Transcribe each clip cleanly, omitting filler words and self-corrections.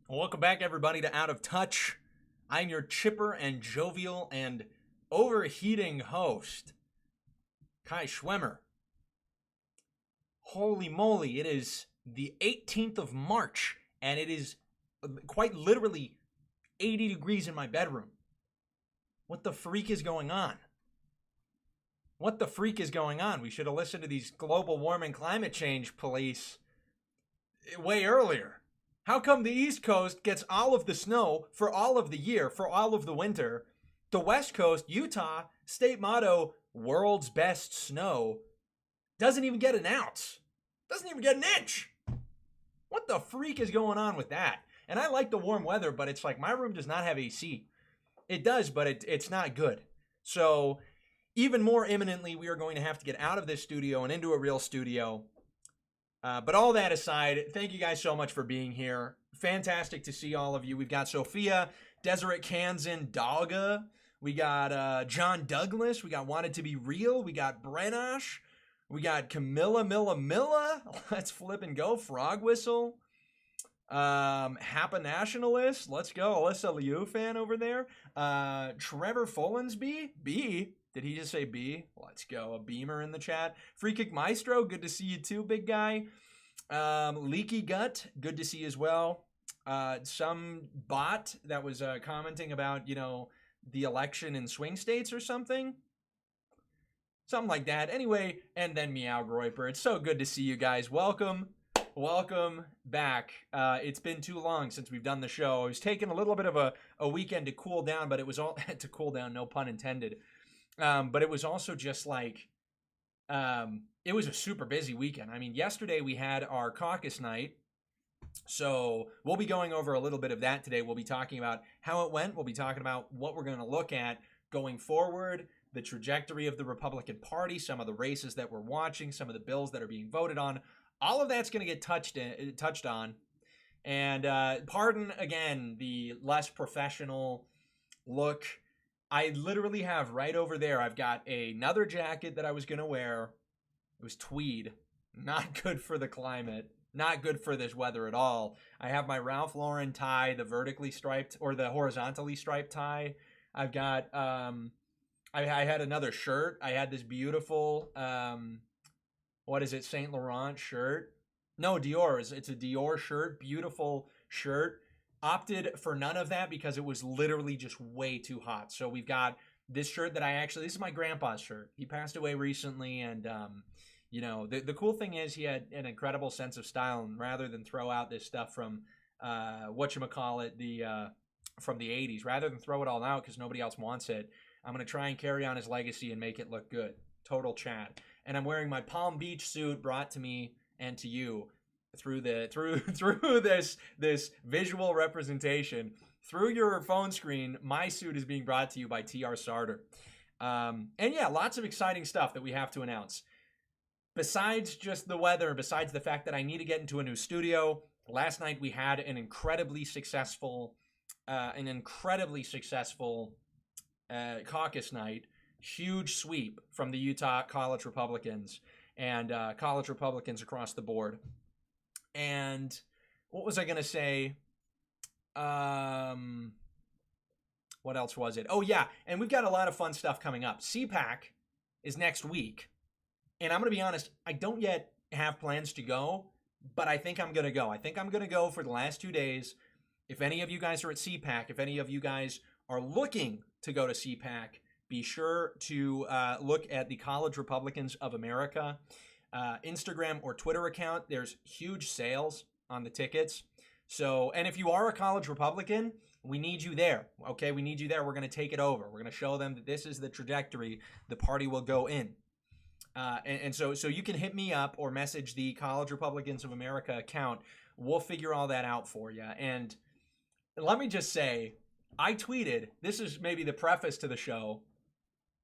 Welcome back, everybody, to Out of Touch. I'm your chipper and jovial and overheating host, Kai Schwemmer. Holy moly, it is the 18th of March, and it is quite literally 80 degrees in my bedroom. What the freak is going on? What the freak is going on? We should have listened to these global warming climate change police way earlier. How come the East Coast gets all of the snow for all of the year, for all of the winter? The West Coast, Utah, state motto, world's best snow, doesn't even get an ounce. Doesn't even get an inch. What the freak is going on with that? And I like the warm weather, but it's like my room does not have AC. It does, but it's not good. So even more imminently, we are going to have to get out of this studio and into a real studio. But all that aside, thank you guys so much for being here. Fantastic to see all of you. We've got Sophia, Deseret Kansan, Dogga. We got John Douglas. We got Wanted to Be Real. We got Brenash. We got Camilla Milla. Let's flip and go. Frog Whistle. Happa Nationalist. Let's go. Alyssa Liu fan over there. Trevor Folensby. B. Did he just say B? Let's go. A beamer in the chat. Free Kick Maestro. Good to see you too, big guy. Leaky Gut. Good to see you as well. Some bot that was commenting about, the election in swing states or something. Something like that. Anyway, and then Meow Groiper. It's so good to see you guys. Welcome back. It's been too long since we've done the show. I was taking a little bit of a weekend to cool down, but it was all to cool down, no pun intended. But it was also just like, it was a super busy weekend. I mean, yesterday we had our caucus night. So we'll be going over a little bit of that today. We'll be talking about how it went. We'll be talking about what we're going to look at going forward, the trajectory of the Republican Party, some of the races that we're watching, some of the bills that are being voted on. All of that's going to get touched on. And pardon, again, the less professional look. I literally have right over there, I've got another jacket that I was going to wear. It was tweed. Not good for the climate. Not good for this weather at all. I have my Ralph Lauren tie, the vertically striped or the horizontally striped tie. I've got, I had another shirt. I had this beautiful, what is it, Saint Laurent shirt? No, Dior. It's a Dior shirt. Beautiful shirt. Opted for none of that because it was literally just way too hot. So we've got this shirt that this is my grandpa's shirt. He passed away recently, and the cool thing is he had an incredible sense of style, and rather than throw out this stuff from whatchamacallit, from the 80s, rather than throw it all out because nobody else wants it, I'm going to try and carry on his legacy and make it look good. Total Chad. And I'm wearing my Palm Beach suit brought to me and to you through this visual representation. Through your phone screen, my suit is being brought to you by TR Sarter. And yeah, lots of exciting stuff that we have to announce. Besides just the weather, besides the fact that I need to get into a new studio, last night we had an incredibly successful caucus night. Huge sweep from the Utah college Republicans and college Republicans across the board. And what was I going to say? What else was it? Oh, yeah. And we've got a lot of fun stuff coming up. CPAC is next week. And I'm going to be honest, I don't yet have plans to go, but I think I'm going to go. I think I'm going to go for the last 2 days. If any of you guys are at CPAC, if any of you guys are looking to go to CPAC, be sure to look at the College Republicans of America Instagram or Twitter account. There's huge sales on the tickets. So, and if you are a college Republican, we need you there. Okay, we need you there. We're going to take it over. We're going to show them that this is the trajectory the party will go in. So you can hit me up or message the College Republicans of America account. We'll figure all that out for you. And let me just say, I tweeted, this is maybe the preface to the show.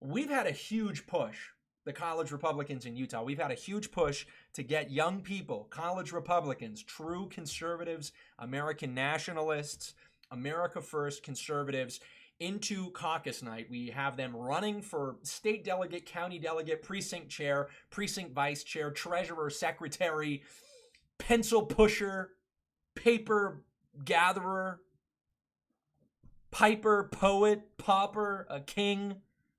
We've had a huge push, the college Republicans in Utah. We've had a huge push to get young people, college Republicans, true conservatives, American nationalists, America First conservatives into caucus night. We have them running for state delegate, county delegate, precinct chair, precinct vice chair, treasurer, secretary, pencil pusher, paper gatherer, piper, poet, pauper, a king.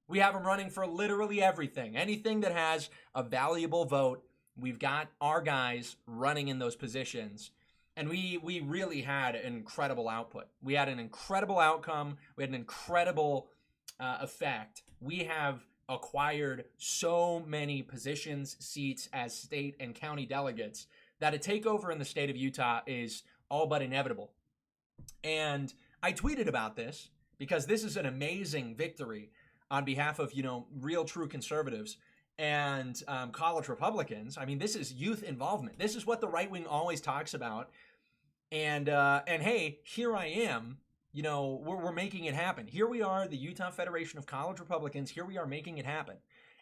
We have them running for literally everything. Anything that has a valuable vote, we've got our guys running in those positions. And we really had an incredible output. We had an incredible outcome. We had an incredible effect. We have acquired so many positions, seats as state and county delegates that a takeover in the state of Utah is all but inevitable. And I tweeted about this because this is an amazing victory on behalf of, real true conservatives and college Republicans. I mean, this is youth involvement. This is what the right wing always talks about. And hey, here I am. We're making it happen. Here we are, the Utah Federation of College Republicans. Here we are making it happen.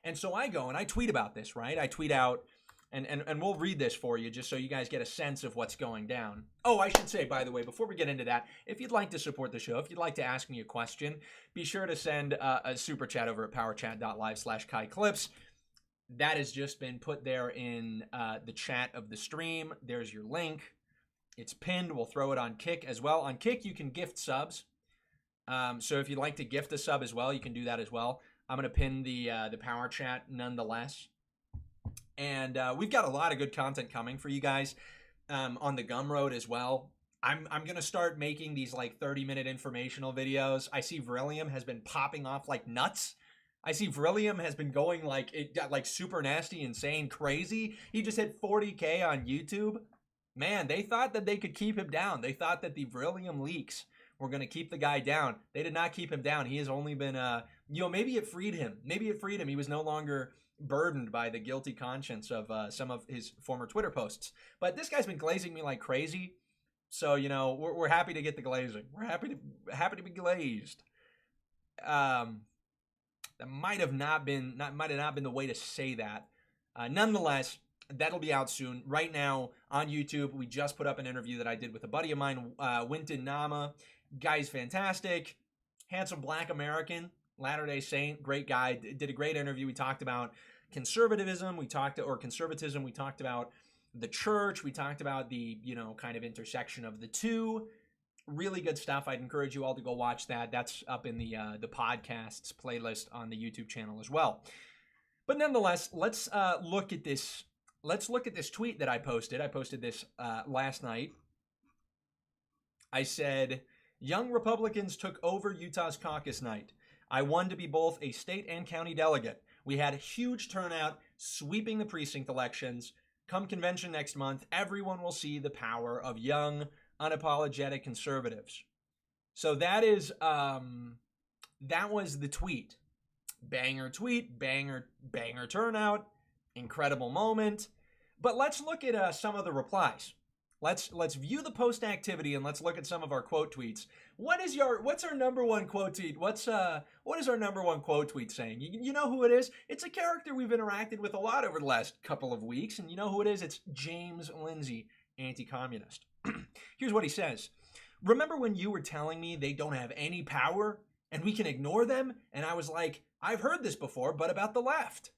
And so I go and I tweet about this, right? I tweet out, and we'll read this for you just so you guys get a sense of what's going down. Oh, I should say, by the way, before we get into that, if you'd like to support the show, if you'd like to ask me a question, be sure to send a super chat over at powerchat.live/kaiclips. That has just been put there in the chat of the stream. There's your link. It's pinned. We'll throw it on Kick as well. On Kick, you can gift subs. So if you'd like to gift a sub as well, you can do that as well. I'm going to pin the Power Chat nonetheless. And we've got a lot of good content coming for you guys on the Gumroad as well. I'm going to start making these like 30-minute informational videos. I see Vrillium has been popping off like nuts. I see Vrillium has been going like, it got like super nasty, insane, crazy. He just hit 40K on YouTube. Man, they thought that they could keep him down. They thought that the Vrillium leaks were going to keep the guy down. They did not keep him down. He has only been, maybe it freed him. Maybe it freed him. He was no longer burdened by the guilty conscience of some of his former Twitter posts. But this guy's been glazing me like crazy. So, we're happy to get the glazing. We're happy to be glazed. That might have not been the way to say that. Nonetheless, that'll be out soon. Right now on YouTube, we just put up an interview that I did with a buddy of mine, Winton Nama. Guy's fantastic, handsome black American, Latter-day Saint, great guy. Did a great interview. We talked about conservatism. We talked about the church. We talked about the, kind of intersection of the two. Really good stuff. I'd encourage you all to go watch that. That's up in the podcasts playlist on the YouTube channel as well. But nonetheless, let's look at this. Let's look at this tweet that I posted. I posted this last night. I said, "Young Republicans took over Utah's caucus night. I won to be both a state and county delegate. We had a huge turnout, sweeping the precinct elections. Come convention next month, everyone will see the power of young, unapologetic conservatives." So that is, that was the tweet. Banger tweet, banger turnout, incredible moment. But let's look at some of the replies. Let's view the post activity and let's look at some of our quote tweets. What's our number one quote tweet? What is our number one quote tweet saying? You know who it is? It's a character we've interacted with a lot over the last couple of weeks, and you know who it is? It's James Lindsay, anti-communist. Here's what he says. "Remember when you were telling me they don't have any power and we can ignore them? And I was like, I've heard this before, but about the left."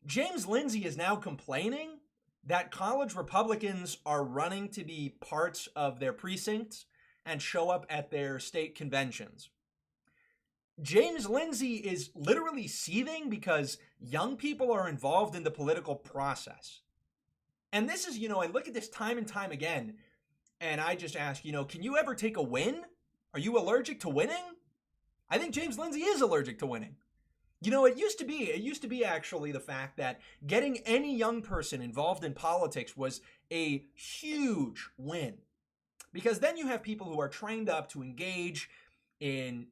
James Lindsay is now complaining that college Republicans are running to be parts of their precincts and show up at their state conventions. James Lindsay is literally seething because young people are involved in the political process. And this is, I look at this time and time again, and I just ask, can you ever take a win? Are you allergic to winning? I think James Lindsay is allergic to winning. It used to be actually the fact that getting any young person involved in politics was a huge win. Because then you have people who are trained up to engage in,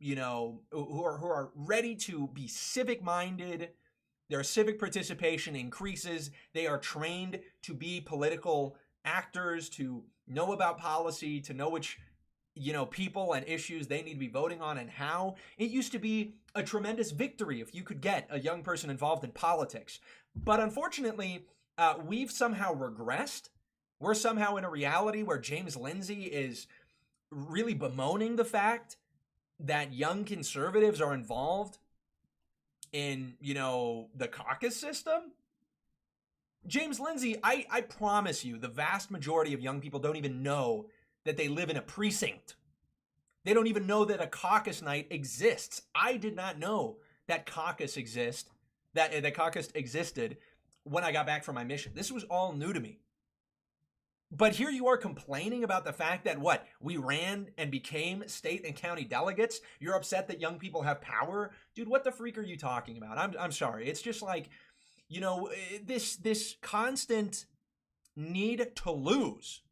who are ready to be civic-minded. Their civic participation increases. They are trained to be political actors, to know about policy, to know which people and issues they need to be voting on and how. It used to be a tremendous victory if you could get a young person involved in politics. But unfortunately, we've somehow regressed. We're somehow in a reality where James Lindsay is really bemoaning the fact that young conservatives are involved in, the caucus system. James Lindsay, I promise you, the vast majority of young people don't even know that they live in a precinct. They don't even know that a caucus night exists. I did not know that caucus that caucus existed when I got back from my mission. This was all new to me. But here you are complaining about the fact that we ran and became state and county delegates. You're upset that young people have power. Dude, what the freak are you talking about? I'm sorry. It's just like, this constant need to lose,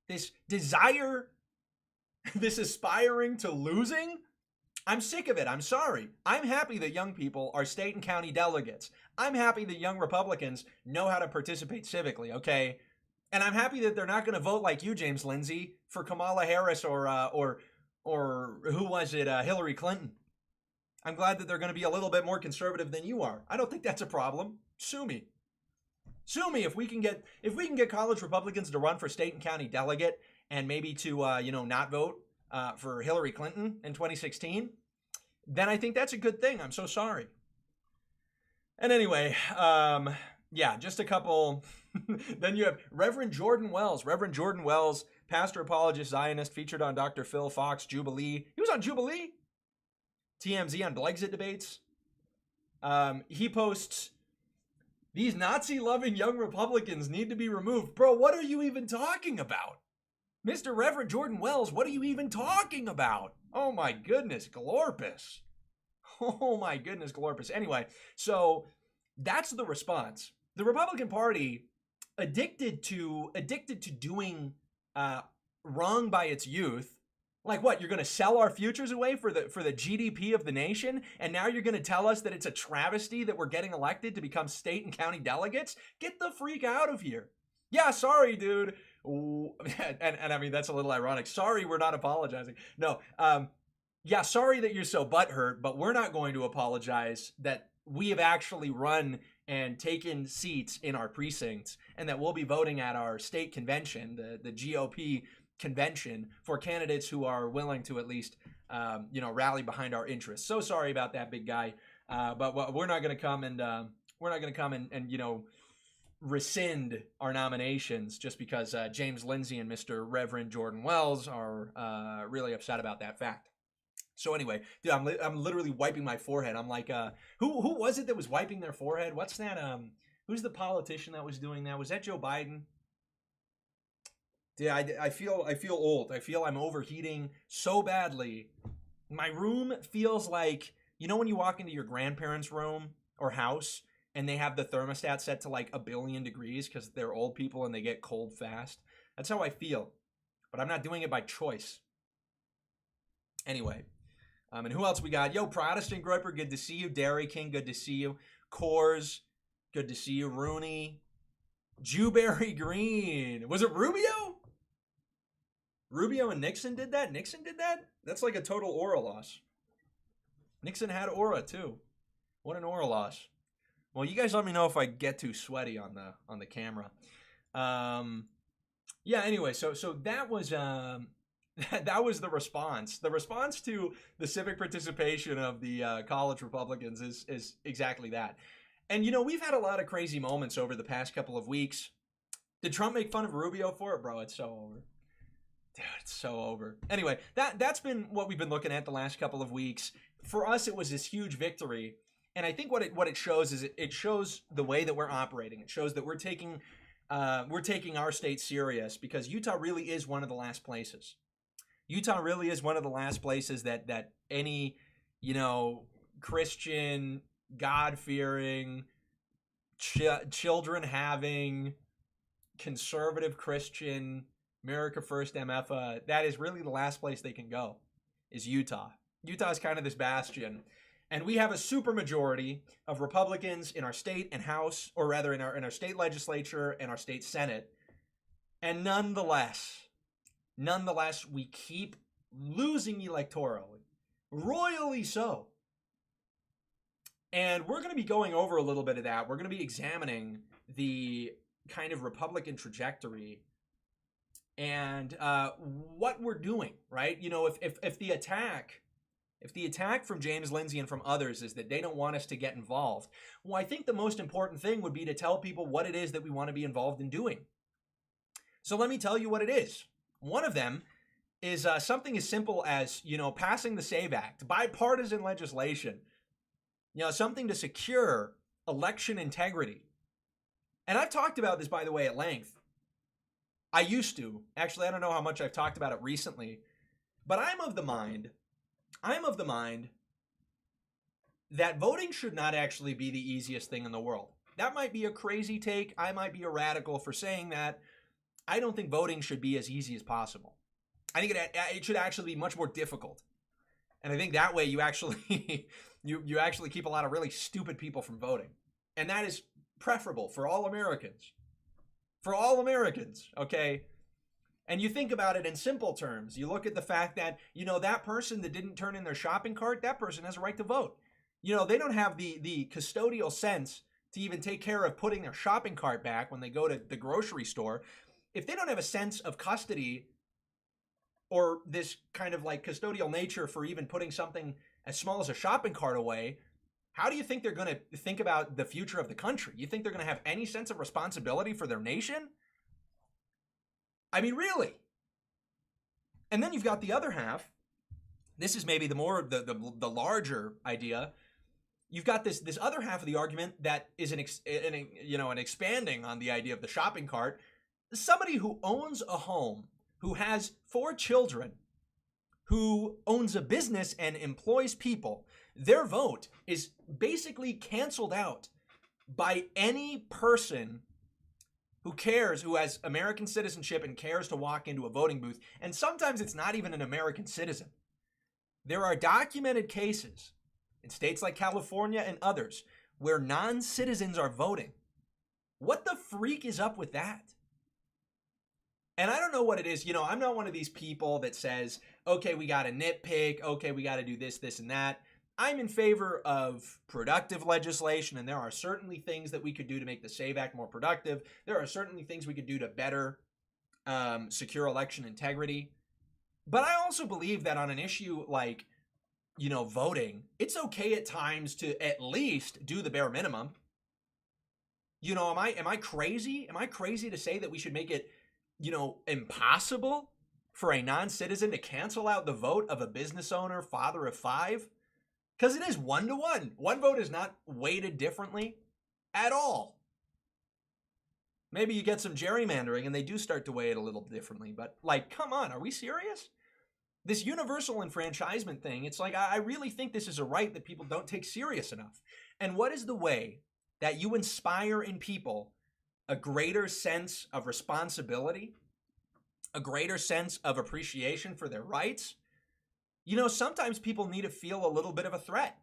this desire, this aspiring to losing. I'm sick of it. I'm sorry. I'm happy that young people are state and county delegates. I'm happy that young Republicans know how to participate civically, okay? And I'm happy that they're not going to vote like you, James Lindsay, for Kamala Harris or who was it, Hillary Clinton. I'm glad that they're going to be a little bit more conservative than you are. I don't think that's a problem. Sue me. Sue me if we can get college Republicans to run for state and county delegate and maybe to not vote for Hillary Clinton in 2016. Then I think that's a good thing. I'm so sorry. And anyway, just a couple. Then you have Reverend Jordan Wells. Reverend Jordan Wells, pastor, apologist, Zionist, featured on Dr. Phil Fox, Jubilee. He was on Jubilee. TMZ on Blexit debates. He posts, "These Nazi-loving young Republicans need to be removed." Bro, what are you even talking about? Mr. Reverend Jordan Wells, what are you even talking about? Oh my goodness, Glorpus. Oh my goodness, Glorpus. Anyway, so that's the response. The Republican Party, addicted to doing wrong by its youth. Like what? You're going to sell our futures away for the GDP of the nation, and now you're going to tell us that it's a travesty that we're getting elected to become state and county delegates? Get the freak out of here. Yeah, sorry, dude. And I mean, that's a little ironic. Sorry, we're not apologizing. No, yeah, sorry that you're so butthurt, but we're not going to apologize that we have actually run and taken seats in our precincts, and that we'll be voting at our state convention, the GOP convention, for candidates who are willing to at least, rally behind our interests. So sorry about that, big guy. But we're not going to come and rescind our nominations just because James Lindsay and Mr. Reverend Jordan Wells are really upset about that fact. So anyway, dude, I'm literally wiping my forehead. I'm like, who was it that was wiping their forehead? What's that? Who's the politician that was doing that? Was that Joe Biden? Dude, I feel old. I feel I'm overheating so badly. My room feels like, when you walk into your grandparents' room or house and they have the thermostat set to like 1 billion degrees because they're old people and they get cold fast. That's how I feel. But I'm not doing it by choice. Anyway. And who else we got? Yo, Protestant Groiper, good to see you. Dairy King, good to see you. Coors, good to see you. Rooney. Jewberry Green. Was it Rubio? Rubio and Nixon did that? Nixon did that? That's like a total aura loss. Nixon had aura too. What an aura loss. Well, you guys let me know if I get too sweaty on the camera. Anyway, so that was that was the response. The response to the civic participation of the college Republicans is exactly that. And, we've had a lot of crazy moments over the past couple of weeks. Did Trump make fun of Rubio for it? Bro, it's so over. Dude, it's so over. Anyway, that's been what we've been looking at the last couple of weeks. For us, it was this huge victory. And I think what it shows is it shows the way that we're operating. It shows that we're taking our state serious, because Utah really is one of the last places. Utah really is one of the last places that any, Christian, God-fearing, children-having, conservative Christian, America First MFA, that is really the last place they can go, is Utah. Utah is kind of this bastion. And we have a supermajority of Republicans in our state and House, or rather in our state legislature and our state Senate. And nonetheless, we keep losing electorally, royally so. And we're going to be going over a little bit of that. We're going to be examining the kind of Republican trajectory and what we're doing, right? If the attack from James Lindsay and from others is that they don't want us to get involved, well, I think the most important thing would be to tell people what it is that we want to be involved in doing. So let me tell you what it is. One of them is something as simple as, passing the SAVE Act, bipartisan legislation, something to secure election integrity. And I've talked about this, by the way, at length. I used to. Actually, I don't know how much I've talked about it recently. But I'm of the mind that voting should not actually be the easiest thing in the world. That might be a crazy take. I might be a radical for saying that. I don't think voting should be as easy as possible. I think it should actually be much more difficult. And I think that way you actually you actually keep a lot of really stupid people from voting. And that is preferable for all Americans. For all Americans, okay? And you think about it in simple terms. You look at the fact that, that person that didn't turn in their shopping cart, that person has a right to vote. They don't have the custodial sense to even take care of putting their shopping cart back when they go to the grocery store. If they don't have a sense of custody or this kind of like custodial nature for even putting something as small as a shopping cart away, how do you think they're going to think about the future of the country? You think they're going to have any sense of responsibility for their nation? I mean, really? And then you've got the other half. This is maybe the larger idea. You've got this other half of the argument that is an expanding on the idea of the shopping cart. Somebody who owns a home, who has 4 children, who owns a business and employs people, their vote is basically canceled out by any person who cares, who has American citizenship and cares to walk into a voting booth. And sometimes it's not even an American citizen. There are documented cases in states like California and others where non-citizens are voting. What the freak is up with that? And I don't know what it is. I'm not one of these people that says, okay, we got to nitpick. Okay, we got to do this, this, and that. I'm in favor of productive legislation, and there are certainly things that we could do to make the SAVE Act more productive. There are certainly things we could do to better secure election integrity. But I also believe that on an issue like, voting, it's okay at times to at least do the bare minimum. Am I crazy? Am I crazy to say that we should make it, impossible for a non-citizen to cancel out the vote of a business owner, father of 5? Because it is 1-to-1. One vote is not weighted differently at all. Maybe you get some gerrymandering and they do start to weigh it a little differently. But, come on, are we serious? This universal enfranchisement thing, it's like, I really think this is a right that people don't take serious enough. And what is the way that you inspire in people a greater sense of responsibility, a greater sense of appreciation for their rights? Sometimes people need to feel a little bit of a threat.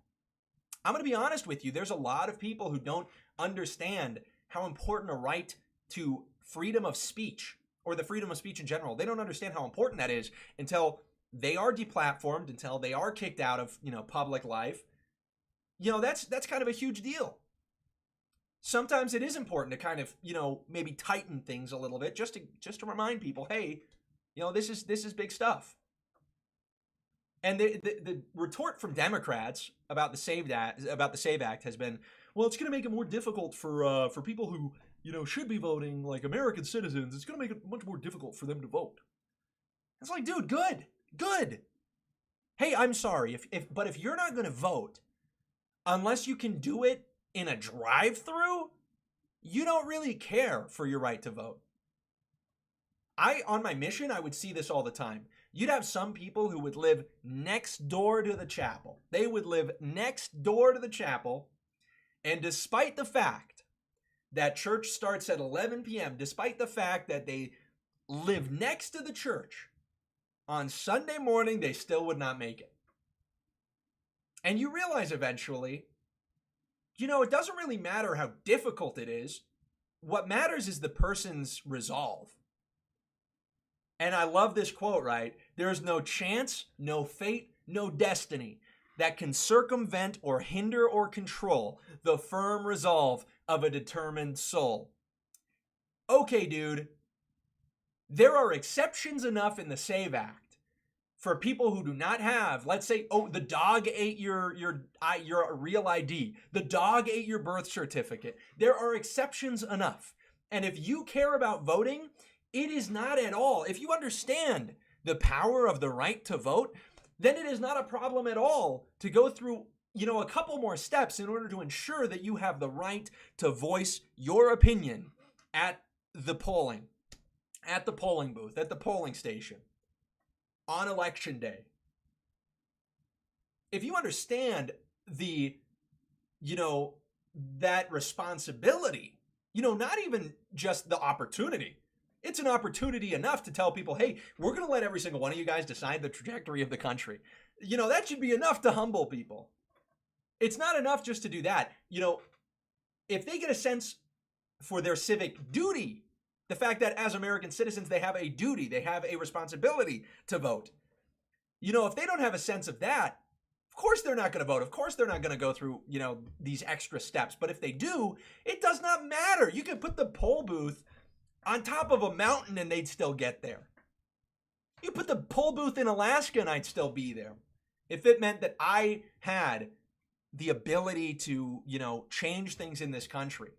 I'm going to be honest with you. There's a lot of people who don't understand how important a right to freedom of speech, or the freedom of speech in general, they don't understand how important that is until they are deplatformed, until they are kicked out of, public life. That's kind of a huge deal. Sometimes it is important to kind of, maybe tighten things a little bit just to remind people, hey, this is big stuff. And the retort from Democrats about the SAVE Act has been, well, it's going to make it more difficult for people who should be voting like American citizens. It's going to make it much more difficult for them to vote. It's like, dude, good. Hey, I'm sorry, but if you're not going to vote unless you can do it in a drive-through, you don't really care for your right to vote. On my mission, I would see this all the time. You'd have some people who would live next door to the chapel. They would live next door to the chapel, and despite the fact that church starts at 11 p.m., despite the fact that they live next to the church, on Sunday morning, they still would not make it. And you realize eventually, it doesn't really matter how difficult it is. What matters is the person's resolve. And I love this quote, right? There is no chance, no fate, no destiny that can circumvent or hinder or control the firm resolve of a determined soul. Okay, dude. There are exceptions enough in the SAVE Act for people who do not have, let's say, the dog ate your real ID. The dog ate your birth certificate. There are exceptions enough. And if you care about voting, It is not at all. If you understand the power of the right to vote, then it is not a problem at all to go through, a couple more steps in order to ensure that you have the right to voice your opinion at the polling booth, at the polling station, on election day. If you understand that responsibility, not even just the opportunity. It's an opportunity enough to tell people, hey, we're going to let every single one of you guys decide the trajectory of the country. That should be enough to humble people. It's not enough just to do that. If they get a sense for their civic duty, the fact that as American citizens, they have a duty, they have a responsibility to vote. If they don't have a sense of that, of course they're not going to vote. Of course they're not going to go through, these extra steps. But if they do, it does not matter. You can put the poll booth on top of a mountain and they'd still get there. You put the poll booth in Alaska and I'd still be there. If it meant that I had the ability to, change things in this country.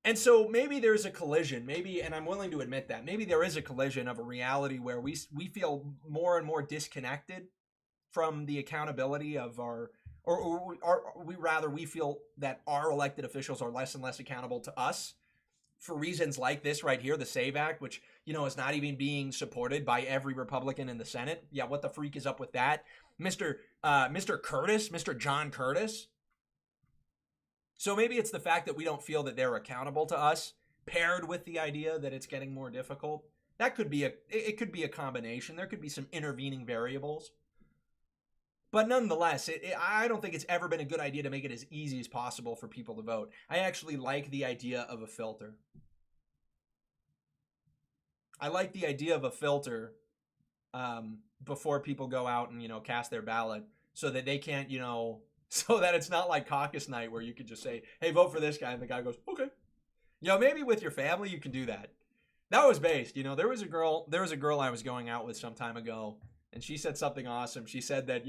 And so maybe there's a collision, and I'm willing to admit that, maybe there is a collision of a reality where we feel more and more disconnected from the accountability of we feel that our elected officials are less and less accountable to us for reasons like this right here, the SAVE Act, which, is not even being supported by every Republican in the Senate. Yeah, what the freak is up with that? Mr. Curtis, Mr. John Curtis. So maybe it's the fact that we don't feel that they're accountable to us, paired with the idea that it's getting more difficult. That could be it could be a combination. There could be some intervening variables. But nonetheless, I don't think it's ever been a good idea to make it as easy as possible for people to vote. I actually like the idea of a filter. I like the idea of a filter before people go out and, cast their ballot so that they can't, so that it's not like caucus night where you could just say, hey, vote for this guy. And the guy goes, okay. Maybe with your family, you can do that. That was based, there was a girl I was going out with some time ago, and she said something awesome. She said that,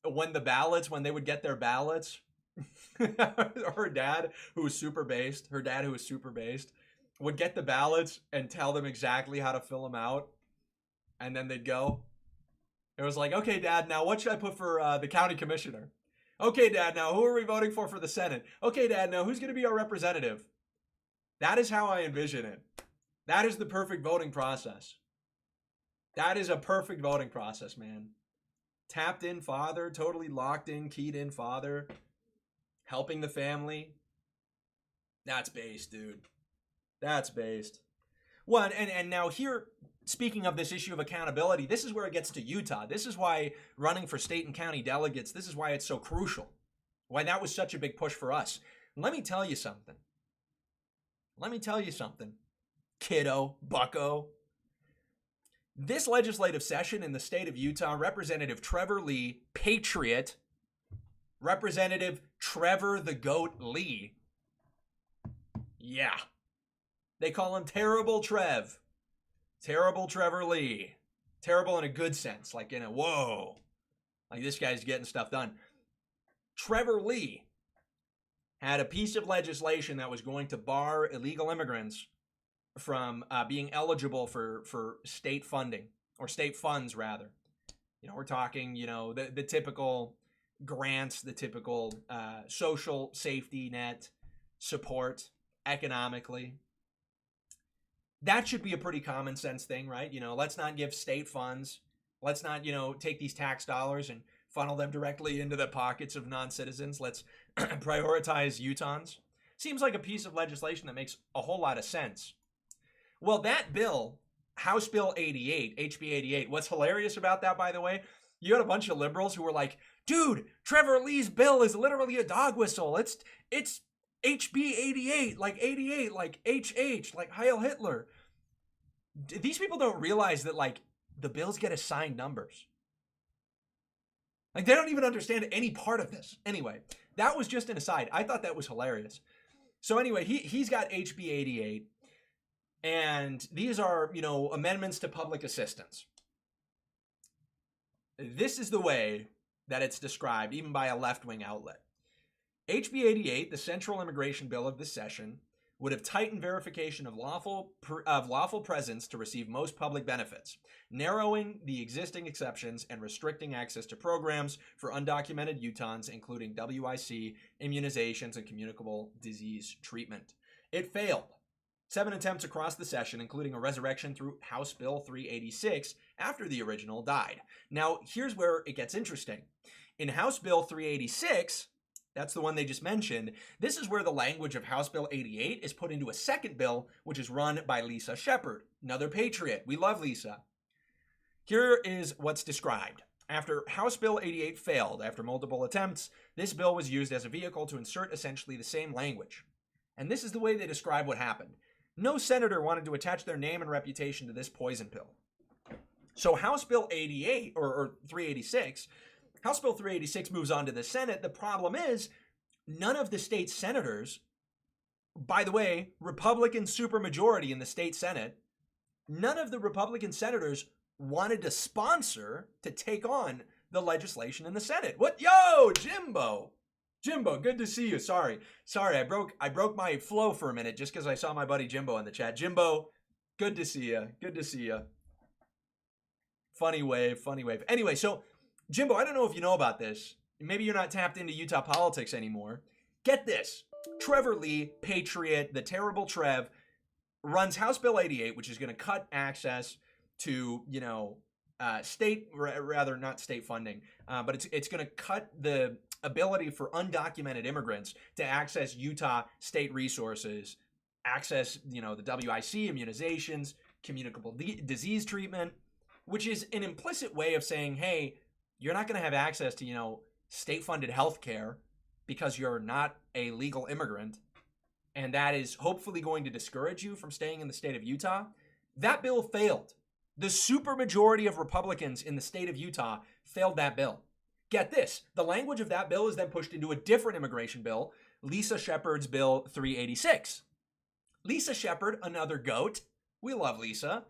when they would get their ballots, her dad, who was super based, would get the ballots and tell them exactly how to fill them out. And then they'd go. It was like, okay, Dad, now what should I put for the county commissioner? Okay, Dad, now who are we voting for the Senate? Okay, Dad, now who's going to be our representative? That is how I envision it. That is the perfect voting process. That is a perfect voting process, man. Tapped in father, totally locked in, keyed in father, helping the family. That's based, dude. That's based. Well, and now here, speaking of this issue of accountability, this is where it gets to Utah. This is why running for state and county delegates, this is why it's so crucial. Why that was such a big push for us. Let me tell you something. Kiddo, bucko. This legislative session in the state of Utah, Representative Trevor Lee, patriot, Representative Trevor the Goat Lee. Yeah. They call him Terrible Trev. Terrible Trevor Lee. Terrible in a good sense, like in a whoa. Like this guy's getting stuff done. Trevor Lee had a piece of legislation that was going to bar illegal immigrants from being eligible for state funding, or state funds rather. We're talking, the typical grants, the typical social safety net support economically. That should be a pretty common sense thing, right? Let's not give state funds. Let's not, take these tax dollars and funnel them directly into the pockets of non-citizens. Let's prioritize Utahns. Seems like a piece of legislation that makes a whole lot of sense. Well, that bill, House Bill 88, HB 88, what's hilarious about that, by the way, you had a bunch of liberals who were like, dude, Trevor Lee's bill is literally a dog whistle. It's HB 88, like HH, like Heil Hitler. These people don't realize that, like, the bills get assigned numbers. Like, they don't even understand any part of this. Anyway, that was just an aside. I thought that was hilarious. So anyway, he's got HB 88, and these are, amendments to public assistance. This is the way that it's described, even by a left-wing outlet. HB 88, the central immigration bill of this session, would have tightened verification of lawful presence to receive most public benefits, narrowing the existing exceptions and restricting access to programs for undocumented Utahns, including WIC, immunizations, and communicable disease treatment. It failed. 7 attempts across the session, including a resurrection through House Bill 386 after the original died. Now, here's where it gets interesting. In House Bill 386, that's the one they just mentioned, this is where the language of House Bill 88 is put into a second bill, which is run by Lisa Shepard, another patriot. We love Lisa. Here is what's described. After House Bill 88 failed, after multiple attempts, this bill was used as a vehicle to insert essentially the same language. And this is the way they describe what happened. No senator wanted to attach their name and reputation to this poison pill. So House Bill 88, or 386, House Bill 386 moves on to the Senate. The problem is, none of the state senators, by the way, Republican supermajority in the state Senate, none of the Republican senators wanted to sponsor to take on the legislation in the Senate. What? Yo, Jimbo! Jimbo, good to see you. Sorry, I broke my flow for a minute just because I saw my buddy Jimbo in the chat. Jimbo, good to see you. Funny wave. Anyway, so Jimbo, I don't know if you know about this. Maybe you're not tapped into Utah politics anymore. Get this. Trevor Lee, patriot, the terrible Trev, runs House Bill 88, which is going to cut access to, not state funding, but it's going to cut the ability for undocumented immigrants to access Utah state resources, access, the WIC, immunizations, communicable disease treatment, which is an implicit way of saying, hey, you're not going to have access to, state-funded health care because you're not a legal immigrant, and that is hopefully going to discourage you from staying in the state of Utah. That bill failed. The supermajority of Republicans in the state of Utah failed that bill. Get this, the language of that bill is then pushed into a different immigration bill, Lisa Shepard's Bill 386. Lisa Shepard, another goat. We love Lisa.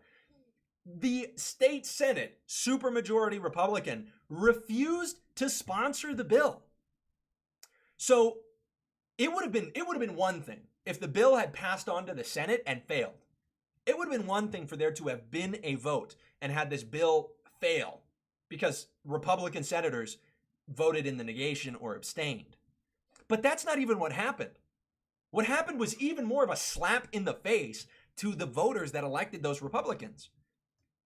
The state Senate, supermajority Republican, refused to sponsor the bill. So it would have been one thing if the bill had passed on to the Senate and failed. It would have been one thing for there to have been a vote and had this bill fail because Republican senators voted in the negation or abstained. But that's not even what happened. What happened was even more of a slap in the face to the voters that elected those Republicans.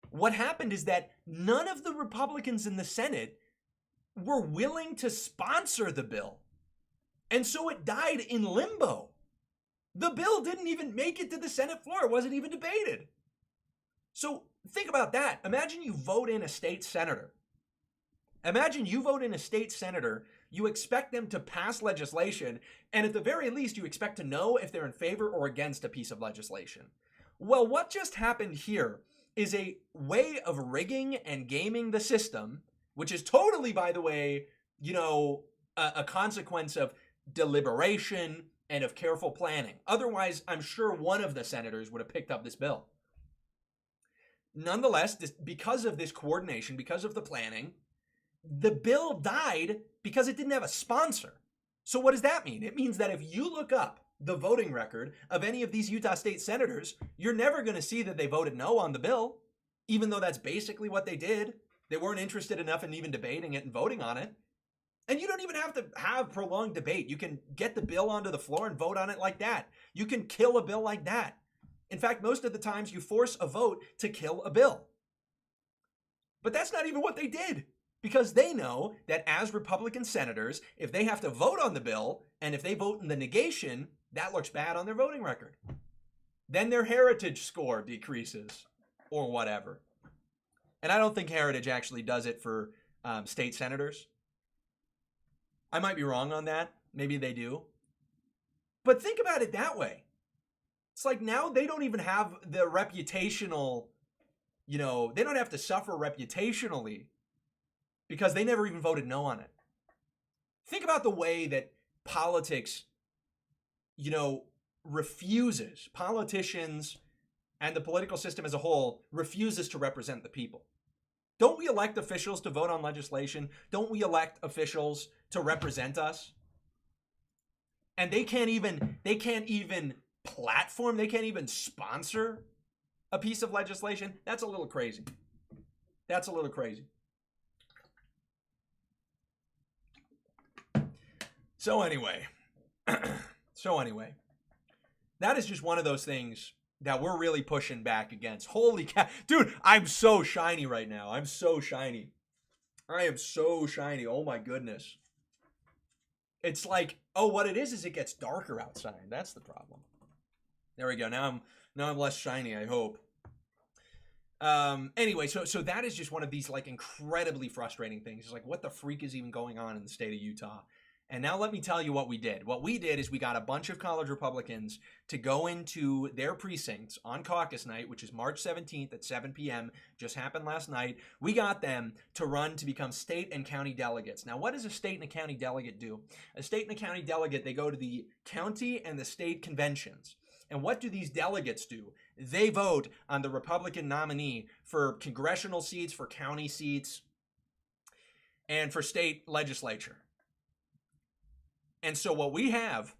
What happened is that none of the Republicans in the Senate were willing to sponsor the bill. And so it died in limbo. The bill didn't even make it to the Senate floor. It wasn't even debated. So think about that. Imagine you vote in a state senator. You expect them to pass legislation, and at the very least, you expect to know if they're in favor or against a piece of legislation. Well, what just happened here is a way of rigging and gaming the system, which is totally, by the way, a consequence of deliberation and of careful planning. Otherwise, I'm sure one of the senators would have picked up this bill. Nonetheless, because of this coordination, because of the planning, the bill died because it didn't have a sponsor. So what does that mean? It means that if you look up the voting record of any of these Utah state senators, you're never going to see that they voted no on the bill, even though that's basically what they did. They weren't interested enough in even debating it and voting on it. And you don't even have to have prolonged debate. You can get the bill onto the floor and vote on it like that. You can kill a bill like that. In fact, most of the times you force a vote to kill a bill. But that's not even what they did, because they know that as Republican senators, if they have to vote on the bill, and if they vote in the negation, that looks bad on their voting record. Then their heritage score decreases, or whatever. And I don't think heritage actually does it for state senators. I might be wrong on that. Maybe they do. But think about it that way. It's like now they don't even have the reputational, they don't have to suffer reputationally because they never even voted no on it. Think about the way that politics, politicians and the political system as a whole refuses to represent the people. Don't we elect officials to vote on legislation? Don't we elect officials to represent us? And they can't even platform. They can't even sponsor a piece of legislation. That's a little crazy. That's a little crazy. So anyway, that is just one of those things that we're really pushing back against. Holy cow. Dude, I'm so shiny right now. I'm so shiny. I am so shiny. Oh my goodness. It's like, oh, what it is it gets darker outside. That's the problem. There we go. Now I'm less shiny, I hope. Anyway, so that is just one of these like incredibly frustrating things. It's like, what the freak is even going on in the state of Utah? And now let me tell you what we did. What we did is we got a bunch of college Republicans to go into their precincts on caucus night, which is March 17th at 7 p.m. Just happened last night. We got them to run to become state and county delegates. Now, what does a state and a county delegate do? A state and a county delegate, they go to the county and the state conventions. And what do these delegates do? They vote on the Republican nominee for congressional seats, for county seats, and for state legislature. And so what we have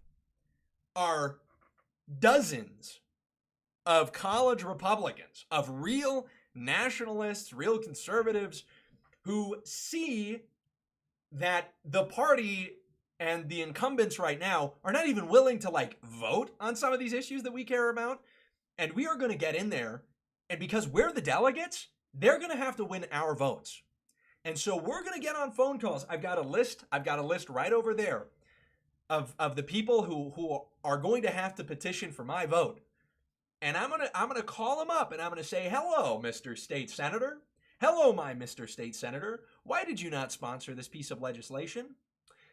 are dozens of college Republicans, of real nationalists, real conservatives, who see that the party and the incumbents right now are not even willing to like vote on some of these issues that we care about. And we are going to get in there. And because we're the delegates, they're going to have to win our votes. And so we're going to get on phone calls. I've got a list right over there of the people who are going to have to petition for my vote. And I'm gonna call them up and I'm gonna say, hello, Mr. State Senator. Hello, my Mr. State Senator. Why did you not sponsor this piece of legislation?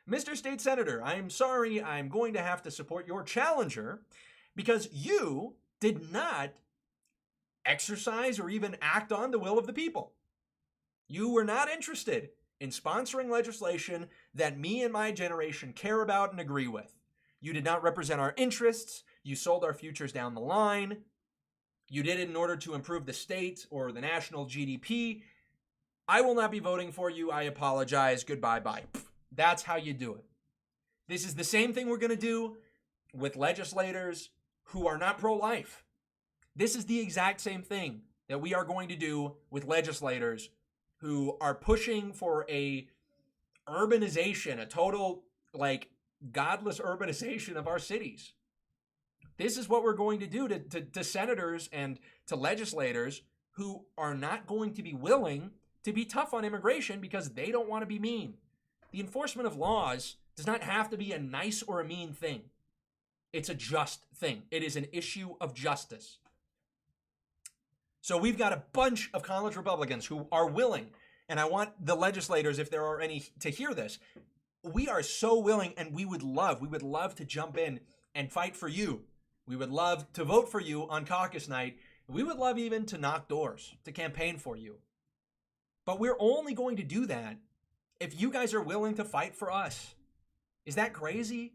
Mr. State Senator, I'm sorry, I'm going to have to support your challenger because you did not exercise or even act on the will of the people. You were not interested in sponsoring legislation that me and my generation care about and agree with. You did not represent our interests. You sold our futures down the line. You did it in order to improve the state or the national GDP. I will not be voting for you. I apologize. Goodbye, bye. That's how you do it. This is the same thing we're going to do with legislators who are not pro-life. This is the exact same thing that we are going to do with legislators who are pushing for a urbanization, a total, like, godless urbanization of our cities. This is what we're going to do to senators and to legislators who are not going to be willing to be tough on immigration because they don't want to be mean. The enforcement of laws does not have to be a nice or a mean thing. It's a just thing. It is an issue of justice. So we've got a bunch of college Republicans who are willing, and I want the legislators, if there are any, to hear this. We are so willing, and we would love to jump in and fight for you. We would love to vote for you on caucus night. We would love even to knock doors, to campaign for you. But we're only going to do that if you guys are willing to fight for us. Is that crazy?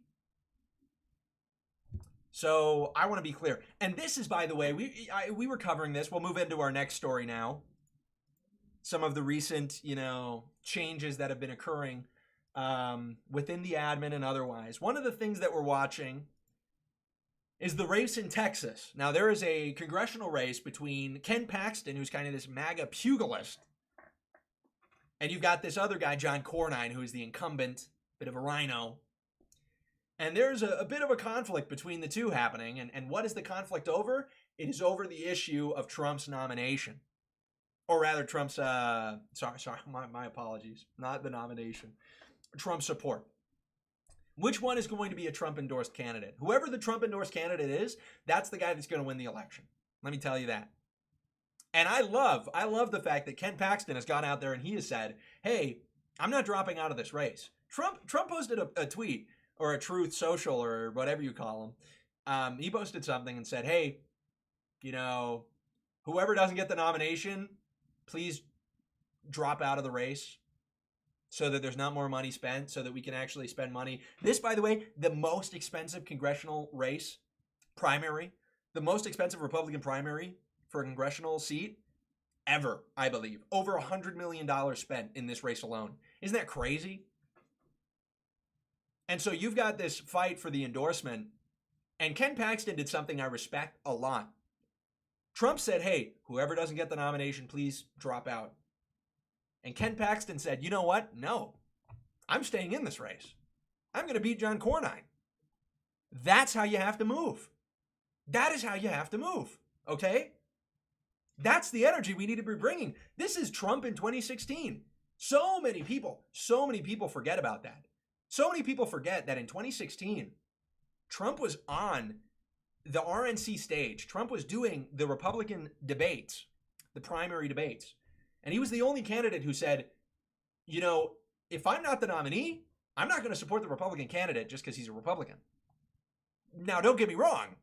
So I want to be clear. And this is, by the way, we were covering this. We'll move into our next story now. Some of the recent, changes that have been occurring within the admin and otherwise. One of the things that we're watching is the race in Texas. Now, there is a congressional race between Ken Paxton, who's kind of this MAGA pugilist, and you've got this other guy, John Cornyn, who is the incumbent, bit of a rhino. And there's a bit of a conflict between the two happening. And what is the conflict over? It is over the issue of Trump's nomination. Or rather, Trump's, my apologies, not the nomination. Trump's support. Which one is going to be a Trump-endorsed candidate? Whoever the Trump-endorsed candidate is, that's the guy that's going to win the election. Let me tell you that. And I love the fact that Ken Paxton has gone out there and he has said, hey, I'm not dropping out of this race. Trump posted a tweet, or a Truth Social, or whatever you call them. He posted something and said, hey, whoever doesn't get the nomination, please drop out of the race so that there's not more money spent, so that we can actually spend money. This, by the way, the most expensive congressional race, primary, the most expensive Republican primary for a congressional seat ever, I believe. Over $100 million spent in this race alone. Isn't that crazy? And so you've got this fight for the endorsement And Ken Paxton did something I respect a lot. Trump said, hey, whoever doesn't get the nomination, please drop out. And Ken Paxton said, you know what? No, I'm staying in this race. I'm going to beat John Cornyn. That's how you have to move. That is how you have to move, okay? That's the energy we need to be bringing. This is Trump in 2016. So many people forget about that. So many people forget that in 2016, Trump was on the RNC stage. Trump was doing the Republican debates, the primary debates. And he was the only candidate who said, you know, if I'm not the nominee, I'm not going to support the Republican candidate just because he's a Republican. Now, don't get me wrong.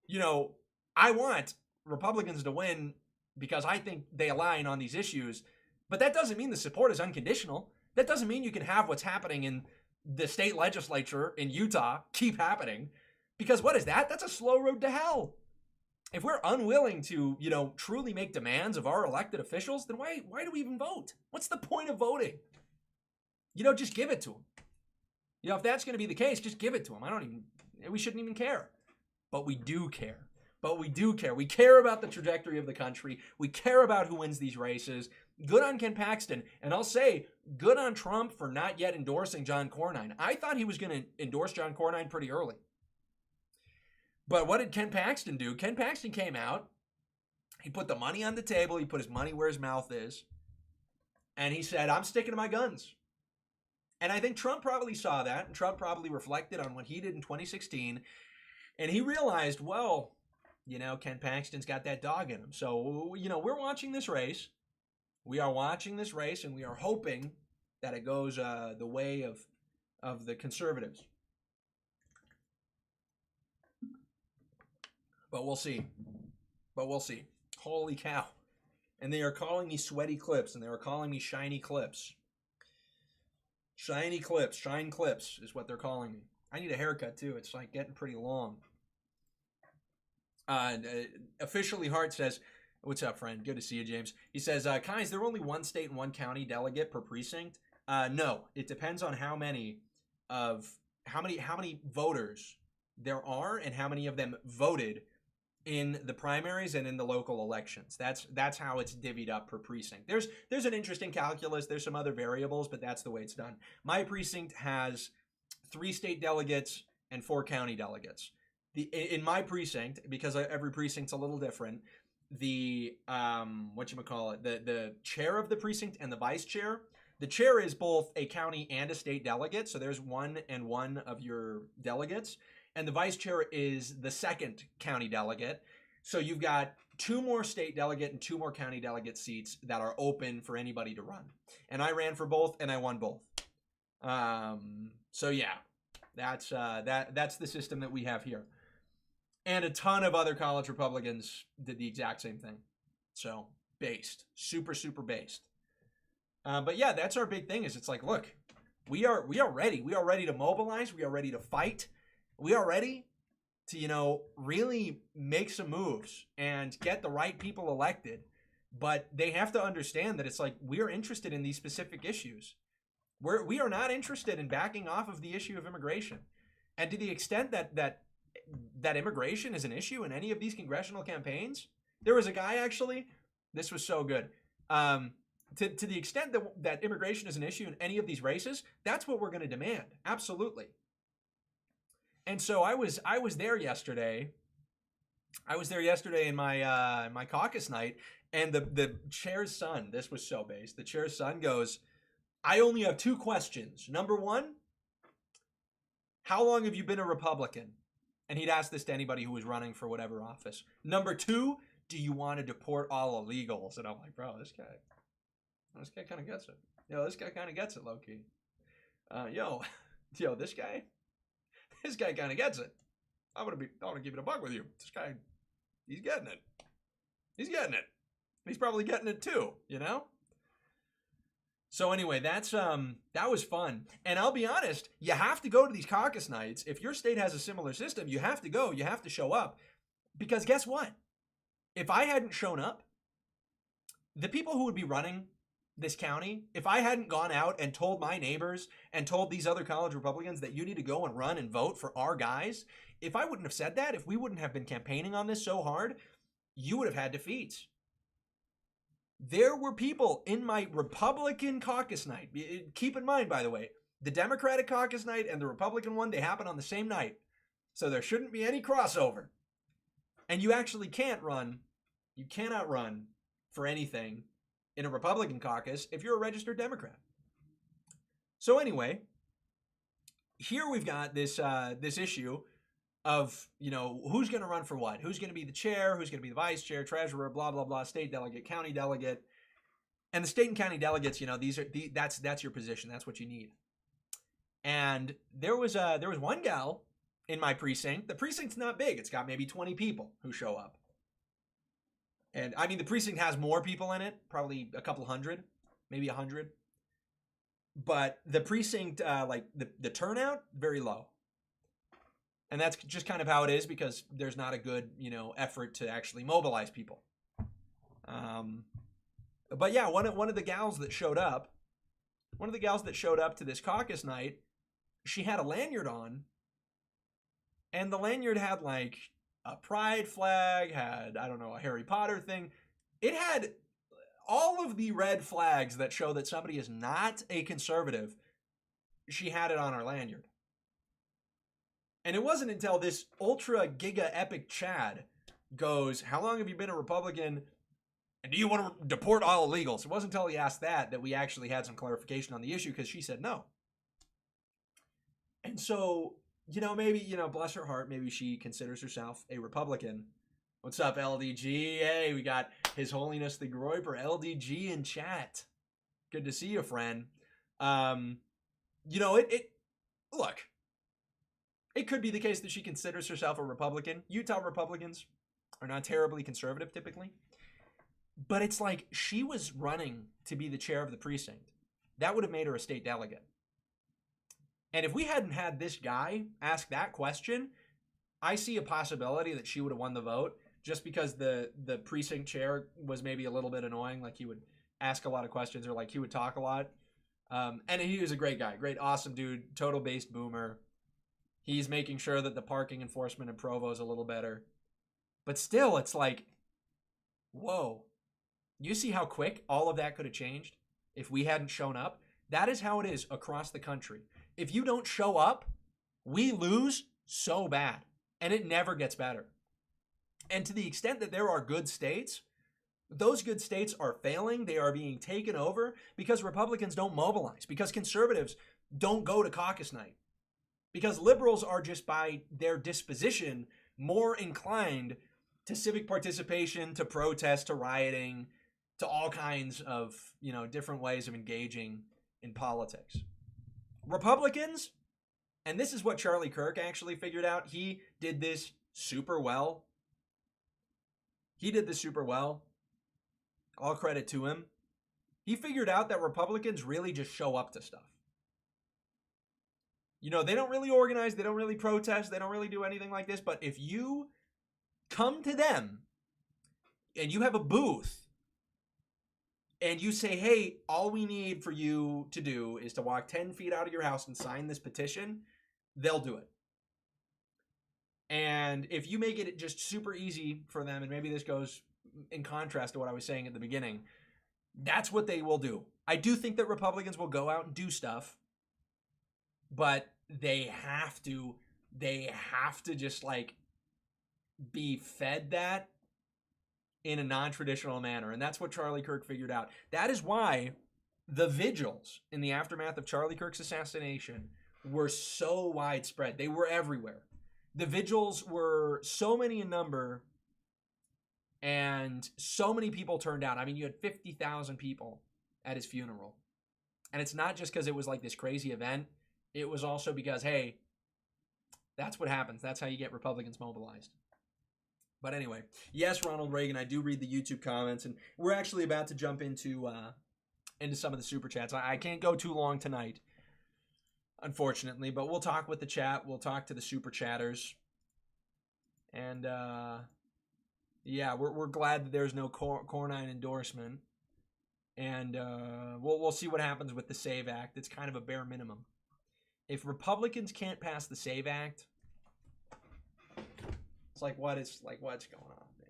You know, I want Republicans to win because I think they align on these issues. But that doesn't mean the support is unconditional. That doesn't mean you can have what's happening in the state legislature in Utah keep happening. Because what is that? That's a slow road to hell. If we're unwilling to, you know, truly make demands of our elected officials, then why do we even vote? What's the point of voting? You know, just give it to them. You know, if that's going to be the case, just give it to them. We shouldn't even care. But we do care. We care about the trajectory of the country. We care about who wins these races. Good on Ken Paxton. And I'll say, good on Trump for not yet endorsing John Cornyn. I thought he was going to endorse John Cornyn pretty early. But what did Ken Paxton do? Ken Paxton came out. He put the money on the table. He put his money where his mouth is. And he said, I'm sticking to my guns. And I think Trump probably saw that. And Trump probably reflected on what he did in 2016. And he realized, well, you know, Ken Paxton's got that dog in him. So, you know, we're watching this race. We are watching this race, and we are hoping that it goes the way of the conservatives. But we'll see. Holy cow. And they are calling me sweaty clips, and they are calling me shiny clips. Shine clips is what they're calling me. I need a haircut, too. It's like getting pretty long. Officially Hart says, what's up, friend? Good to see you, James. He says, Kai, is there only one state and one county delegate per precinct? No, it depends on how many voters there are and how many of them voted in the primaries and in the local elections. That's how it's divvied up per precinct. There's an interesting calculus. There's some other variables, but that's the way it's done. My precinct has 3 state delegates and 4 county delegates. In my precinct, because every precinct's a little different, the the chair of the precinct and the vice chair. The chair is both a county and a state delegate, so there's 1 and 1 of your delegates. And the vice chair is the second county delegate. So you've got 2 more state delegate and 2 more county delegate seats that are open for anybody to run. And I ran for both, and I won both. So yeah, that's the system that we have here. And a ton of other college Republicans did the exact same thing. So based, super based. But yeah, that's our big thing. Is it's like, look, we are ready. We are ready to mobilize. We are ready to fight. We are ready to, you know, really make some moves and get the right people elected. But they have to understand that it's like, we are interested in these specific issues. We are not interested in backing off of the issue of immigration. And to the extent that immigration is an issue in any of these congressional campaigns, there was a guy, actually, this was so good. To the extent that immigration is an issue in any of these races, that's what we're going to demand. Absolutely. And so I was there yesterday. I was there yesterday in my caucus night, and the chair's son, this was so based. The chair's son goes, I only have 2 questions. Number 1, how long have you been a Republican? And he'd ask this to anybody who was running for whatever office. Number 2, do you want to deport all illegals? And I'm like, bro, this guy kind of gets it. This guy kind of gets it, low key. This guy kind of gets it. I want to keep it a buck with you. This guy, he's getting it. He's probably getting it too, you know? So anyway, that was fun. And I'll be honest, you have to go to these caucus nights. If your state has a similar system, you have to go. You have to show up. Because guess what? If I hadn't shown up, the people who would be running this county, if I hadn't gone out and told my neighbors and told these other college Republicans that you need to go and run and vote for our guys, if I wouldn't have said that, if we wouldn't have been campaigning on this so hard, you would have had defeats. There were people in my Republican caucus night. Keep in mind, by the way, the Democratic caucus night and the Republican one, they happen on the same night. So there shouldn't be any crossover. And you actually can't run, you cannot run for anything in a Republican caucus if you're a registered Democrat. So anyway, here we've got this issue of, you know, who's going to run for what? Who's going to be the chair? Who's going to be the vice chair, treasurer, blah, blah, blah, state delegate, county delegate. And the state and county delegates, you know, that's your position. That's what you need. And there was one gal in my precinct. The precinct's not big. It's got maybe 20 people who show up. And I mean, the precinct has more people in it, probably a couple hundred, maybe 100. But the precinct, like the turnout, very low. And that's just kind of how it is because there's not a good, you know, effort to actually mobilize people. But yeah, one of the gals that showed up to this caucus night, she had a lanyard on, and the lanyard had like a pride flag, had, I don't know, a Harry Potter thing. It had all of the red flags that show that somebody is not a conservative. She had it on her lanyard. And it wasn't until this ultra giga epic Chad goes, how long have you been a Republican? And do you want to deport all illegals? It wasn't until he asked that we actually had some clarification on the issue because she said no. And so, you know, maybe, you know, bless her heart, maybe she considers herself a Republican. What's up, LDG? Hey, we got His Holiness the Groiper, LDG in chat. Good to see you, friend. You know, look, it could be the case that she considers herself a Republican. Utah Republicans are not terribly conservative typically. But it's like she was running to be the chair of the precinct. That would have made her a state delegate. And if we hadn't had this guy ask that question, I see a possibility that she would have won the vote just because the precinct chair was maybe a little bit annoying. Like he would ask a lot of questions or like he would talk a lot. And he was a great guy, great, awesome dude, total based boomer. He's making sure that the parking enforcement in Provo is a little better. But still, it's like, whoa. You see how quick all of that could have changed if we hadn't shown up? That is how it is across the country. If you don't show up, we lose so bad. And it never gets better. And to the extent that there are good states, those good states are failing. They are being taken over because Republicans don't mobilize, because conservatives don't go to caucus night, because liberals are just by their disposition more inclined to civic participation, to protest, to rioting, to all kinds of, you know, different ways of engaging in politics. Republicans, and this is what Charlie Kirk actually figured out. He did this super well. All credit to him. He figured out that Republicans really just show up to stuff. You know, they don't really organize, they don't really protest, they don't really do anything like this. But if you come to them and you have a booth and you say, hey, all we need for you to do is to walk 10 feet out of your house and sign this petition, they'll do it. And if you make it just super easy for them, and maybe this goes in contrast to what I was saying at the beginning, that's what they will do. I do think that Republicans will go out and do stuff, but they have to just like be fed that in a non-traditional manner. And that's what Charlie Kirk figured out. That is why the vigils in the aftermath of Charlie Kirk's assassination were so widespread. They were everywhere. The vigils were so many in number and so many people turned out. I mean, you had 50,000 people at his funeral. And it's not just because it was like this crazy event. It was also because, hey, that's what happens. That's how you get Republicans mobilized. But anyway, yes, Ronald Reagan, I do read the YouTube comments, and we're actually about to jump into some of the super chats. I can't go too long tonight, unfortunately, but we'll talk with the chat. We'll talk to the super chatters. And yeah, we're glad that there's no Cornine endorsement. And we'll see what happens with the SAVE Act. It's kind of a bare minimum. If Republicans can't pass the SAVE Act, it's like what's going on, man?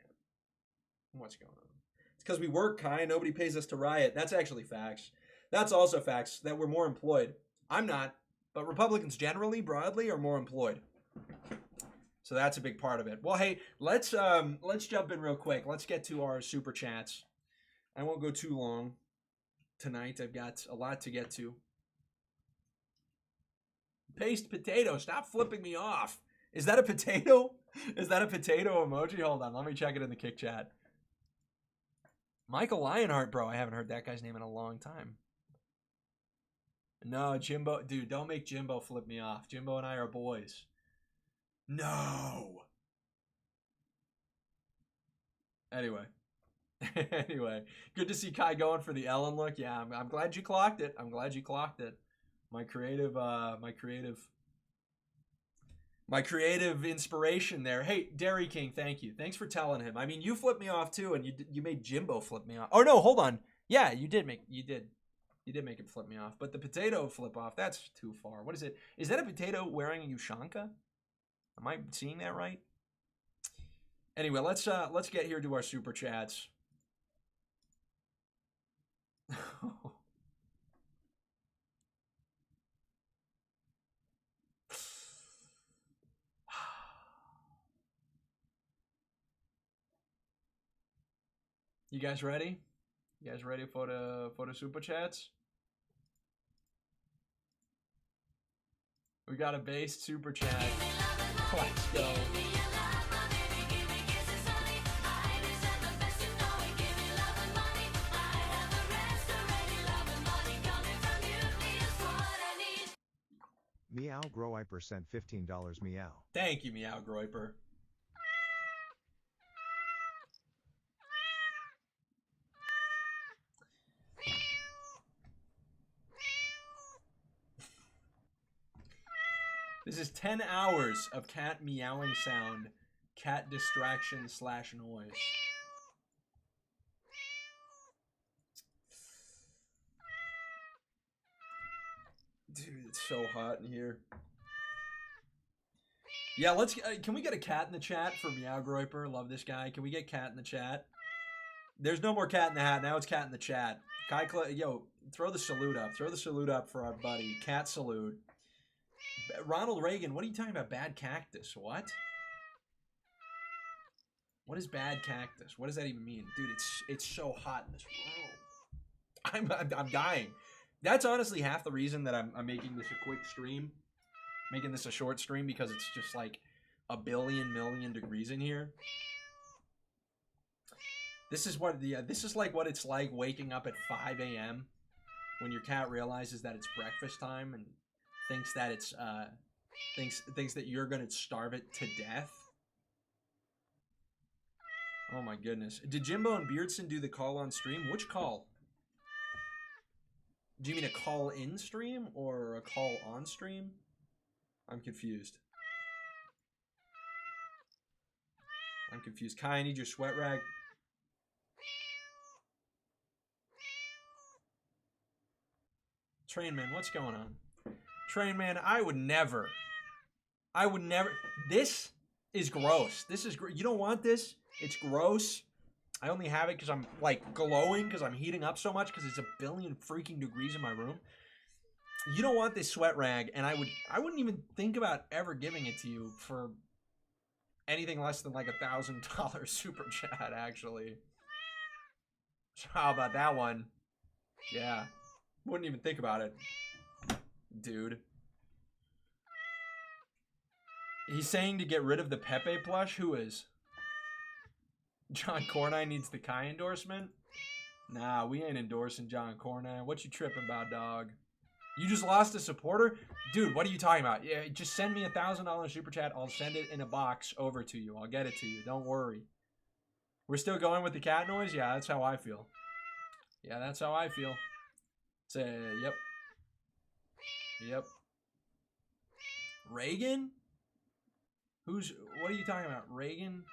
What's going on? It's because we work, Kai. Nobody pays us to riot. That's actually facts. That's also facts that we're more employed. I'm not, but Republicans generally, broadly, are more employed. So that's a big part of it. Well, hey, let's jump in real quick. Let's get to our super chats. I won't go too long tonight. I've got a lot to get to. Paste potato. Stop flipping me off. Is that a potato? Is that a potato emoji? Hold on. Let me check it in the kick chat. Michael Lionheart, bro. I haven't heard that guy's name in a long time. No, Jimbo. Dude, don't make Jimbo flip me off. Jimbo and I are boys. No. Anyway, good to see Kai going for the Ellen look. Yeah, I'm glad you clocked it. I'm glad you clocked it. My creative inspiration there. Hey, Dairy King, thank you. Thanks for telling him. I mean, you flipped me off too, and you made Jimbo flip me off. Oh no, hold on. Yeah, you did make him flip me off. But the potato flip off, that's too far. What is it? Is that a potato wearing a Ushanka? Am I seeing that right? Anyway, let's get here to our super chats. You guys ready? You guys ready for the super chats? We got a based super chat. Let's go. Meow Groiper sent $15 meow. Thank you, Meow Groiper. This is 10 hours of cat meowing sound, cat distraction / noise. Dude, it's so hot in here. Yeah, let's. Can we get a cat in the chat for Meow Groiper? Love this guy. Can we get cat in the chat? There's no more cat in the hat. Now it's cat in the chat. Yo, throw the salute up. Throw the salute up for our buddy. Cat salute. Ronald Reagan, what are you talking about? Bad cactus? What? What is bad cactus? What does that even mean? Dude, it's so hot in this room. I'm dying. That's honestly half the reason that I'm making this a quick stream. Making this a short stream because it's just like a million degrees in here. This is like what it's like waking up at 5 a.m. when your cat realizes that it's breakfast time and thinks that it's thinks that you're gonna starve it to death. Oh my goodness. Did Jimbo and Beardson do the call on stream? Which call? Do you mean a call in stream or a call on stream? I'm confused. Kai, I need your sweat rag. Trainman, what's going on? Trainman, I would never. This is gross. You don't want this? It's gross. I only have it because I'm like glowing because I'm heating up so much because it's a billion freaking degrees in my room. You don't want this sweat rag, and I wouldn't even think about ever giving it to you for anything less than like $1,000 super chat, actually. So how about that one? Yeah. Wouldn't even think about it. Dude. He's saying to get rid of the Pepe plush? Who is? John Cornine needs the Kai endorsement? Nah, we ain't endorsing John Cornine. What you tripping about, dog? You just lost a supporter? Dude, what are you talking about? Yeah, just send me $1,000 super chat. I'll send it in a box over to you. I'll get it to you. Don't worry. We're still going with the cat noise? Yeah, that's how I feel. Yeah, that's how I feel. Say, yep. Yep. Reagan? What are you talking about? Reagan?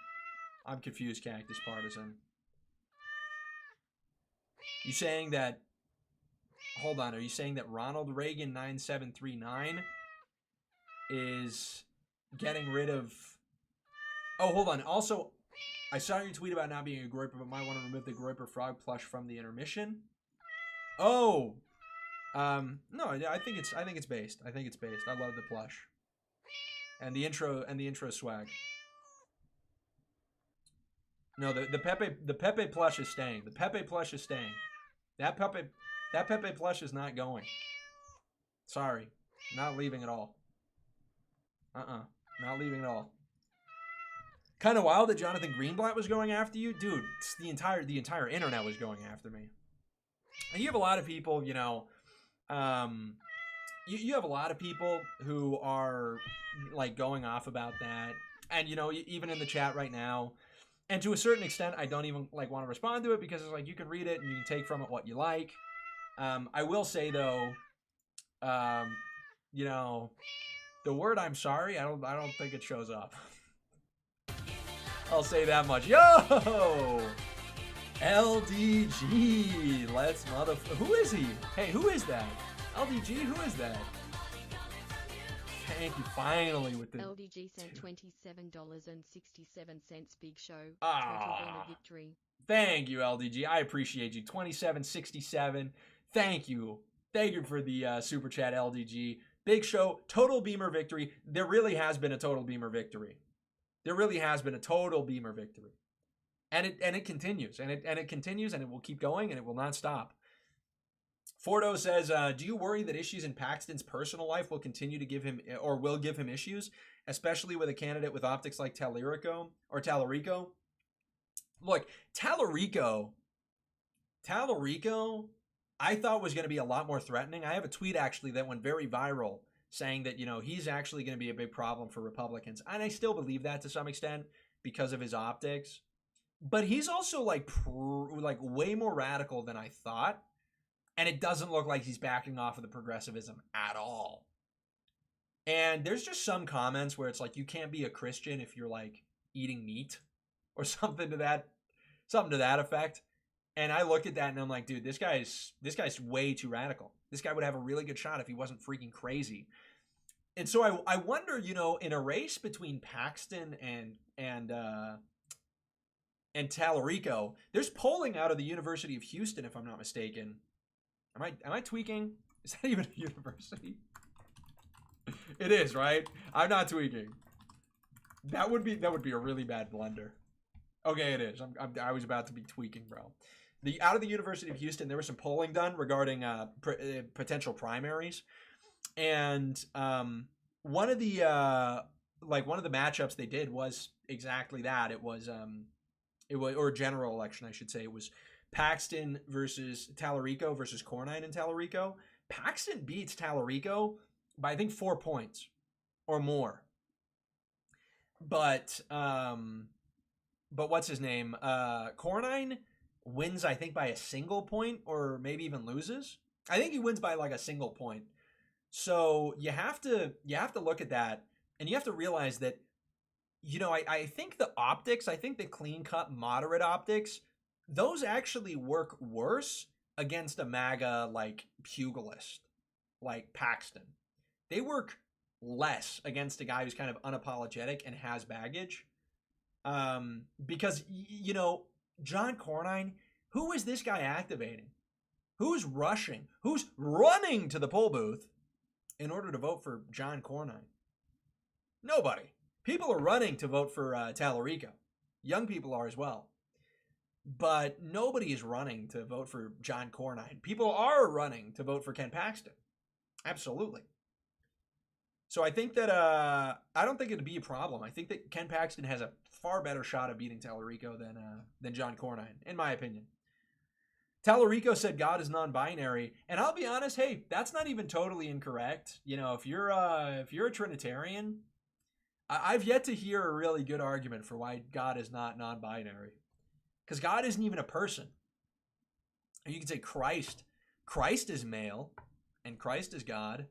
I'm confused, Cactus Partisan. You saying that? Hold on. Are you saying that Ronald Reagan 9739 is getting rid of? Oh, hold on. Also, I saw your tweet about not being a groiper, but might want to remove the groiper frog plush from the intermission. Oh, no, I think it's based. I think it's based. I love the plush and the intro swag. No, the Pepe plush is staying. The Pepe plush is staying. That Pepe plush is not going. Sorry, not leaving at all. Not leaving at all. Kind of wild that Jonathan Greenblatt was going after you, dude. The entire internet was going after me. And you have a lot of people, you know, you have a lot of people who are like going off about that, and you know, even in the chat right now. And to a certain extent, I don't even like want to respond to it because it's like you can read it and you can take from it what you like. I will say though, you know, the word "I'm sorry," I don't think it shows up. I'll say that much. Yo, LDG, let's who is he? Hey, who is that? LDG, who is that? Thank you, finally, with the LDG sent $27.67. Big show. Total gamer victory. Thank you, LDG. I appreciate you. 27.67. Thank you. Thank you for the super chat, LDG. Big show. Total beamer victory. There really has been a total beamer victory. There really has been a total beamer victory, and it continues, and it continues, and it will keep going, and it will not stop. Fordo says, do you worry that issues in Paxton's personal life will continue to give him issues, especially with a candidate with optics like Tallarico? Look, Tallarico, I thought was going to be a lot more threatening. I have a tweet actually that went very viral saying that, you know, he's actually going to be a big problem for Republicans. And I still believe that to some extent because of his optics. But he's also like way more radical than I thought. And it doesn't look like he's backing off of the progressivism at all. And there's just some comments where it's like, you can't be a Christian if you're like eating meat or something to that effect. And I look at that and I'm like, dude, this guy's way too radical. This guy would have a really good shot if he wasn't freaking crazy. And so I wonder, you know, in a race between Paxton and Tallarico, there's polling out of the University of Houston, if I'm not mistaken. Am I tweaking? Is that even a university? It is, right? I'm not tweaking. That would be a really bad blunder. Okay, it is. I was about to be tweaking, bro. Out of the University of Houston, there was some polling done regarding potential primaries, and one of the matchups they did was exactly that. It was or general election, I should say. It was Paxton versus Tallarico versus Cornine and Tallarico. Paxton beats Tallarico by I think 4 points or more. But what's his name? Cornine wins I think by a single point or maybe even loses. I think he wins by like a single point. So you have to look at that and you have to realize that, you know, I think the optics, I think the clean cut moderate optics, those actually work worse against a MAGA like pugilist like Paxton. They work less against a guy who's kind of unapologetic and has baggage. Because, you know, John Cornine, who is this guy activating? Who's rushing? Who's running to the poll booth in order to vote for John Cornine? Nobody. People are running to vote for Tallarico. Young people are as well. But nobody is running to vote for John Cornine. People are running to vote for Ken Paxton. Absolutely. So I think that I don't think it'd be a problem. I think that Ken Paxton has a far better shot of beating Tallarico than John Cornine, in my opinion. Tallarico said God is non-binary, and I'll be honest, hey, that's not even totally incorrect. You know, if you're a Trinitarian, I've yet to hear a really good argument for why God is not non-binary. Because God isn't even a person. You can say Christ is male, and Christ is God.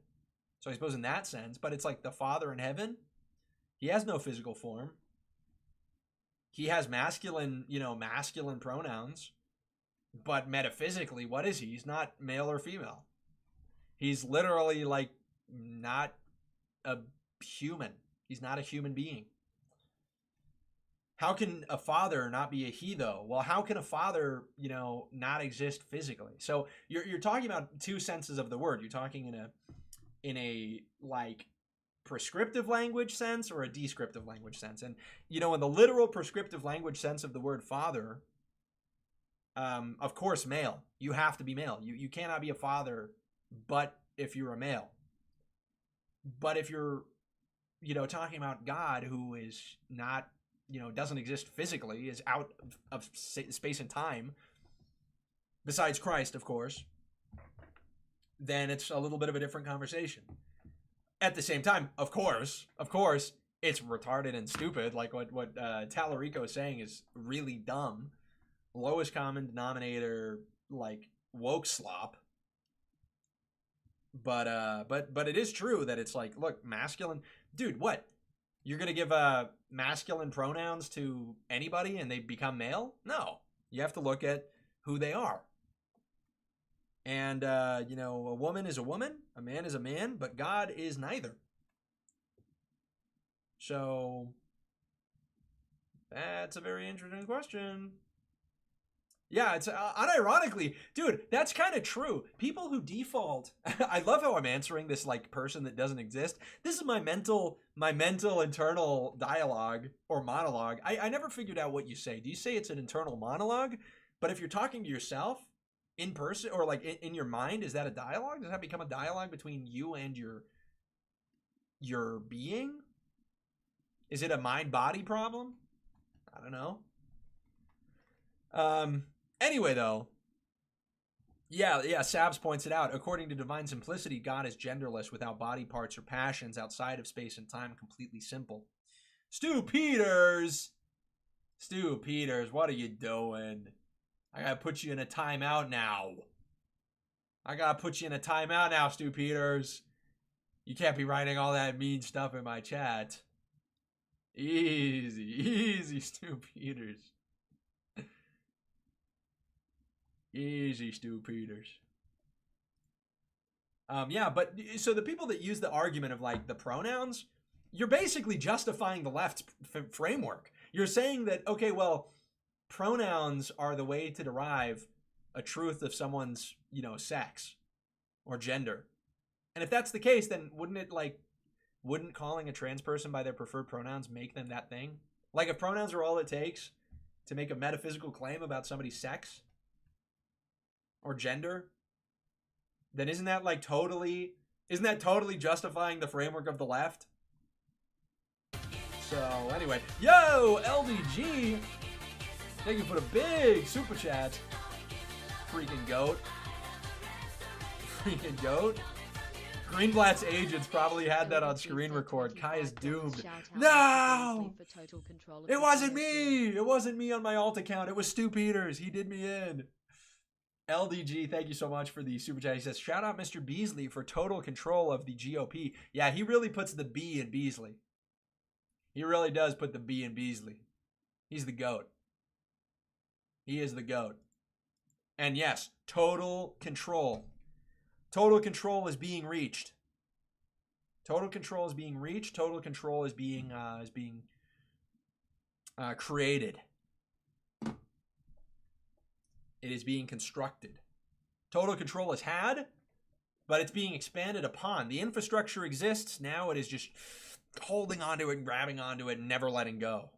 So I suppose in that sense, but it's like the Father in heaven. He has no physical form. He has masculine pronouns. But metaphysically, what is he? He's not male or female. He's literally like not a human. He's not a human being. How can a father not be a he, though? Well, how can a father, not exist physically? So you're talking about two senses of the word. You're talking in a like prescriptive language sense or a descriptive language sense. And in the literal prescriptive language sense of the word father, of course, male. You have to be male. You cannot be a father, but if you're a male. But if you're, talking about God, who is not, doesn't exist physically, is out of space and time, besides Christ, of course, then it's a little bit of a different conversation. At the same time, of course, it's retarded and stupid. Like what Tallarico is saying is really dumb. Lowest common denominator, like woke slop. But it is true that it's like, look, masculine, dude, what? You're going to give masculine pronouns to anybody and they become male? No. You have to look at who they are. And, a woman is a woman, a man is a man, but God is neither. So, that's a very interesting question. Yeah, it's unironically, dude, that's kind of true. People who default, I love how I'm answering this like person that doesn't exist. This is my mental internal dialogue or monologue. I never figured out what you say. Do you say it's an internal monologue? But if you're talking to yourself in person or like in your mind, is that a dialogue? Does that become a dialogue between you and your being? Is it a mind-body problem? I don't know. Anyway, though, yeah, Sabs points it out. According to divine simplicity, God is genderless, without body parts or passions, outside of space and time, completely simple. Stu Peters, what are you doing? I gotta put you in a timeout now. Stu Peters. You can't be writing all that mean stuff in my chat. Easy, Stu Peters. Easy, Stu Peters. Yeah, but so the people that use the argument of like the pronouns, you're basically justifying the left's framework. You're saying that, okay, well, pronouns are the way to derive a truth of someone's, sex or gender. And if that's the case, then wouldn't calling a trans person by their preferred pronouns make them that thing? Like if pronouns are all it takes to make a metaphysical claim about somebody's sex or gender, then isn't that totally justifying the framework of the left? So anyway, yo, LDG, thank you for the big super chat. Freaking goat. Greenblatt's agents probably had that on screen record. Kai is doomed. No! It wasn't me! It wasn't me on my alt account. It was Stu Peters. He did me in. LDG, thank you so much for the super chat. He says, shout out Mr. Beasley for total control of the GOP. Yeah, he really puts the B in Beasley. He really does put the B in Beasley. He's the GOAT. He is the GOAT. And yes, total control. Total control is being reached. Total control is being reached. Total control is being created. It is being constructed. Total control is had, but it's being expanded upon. The infrastructure exists. Now it is just holding onto it and grabbing onto it and never letting go.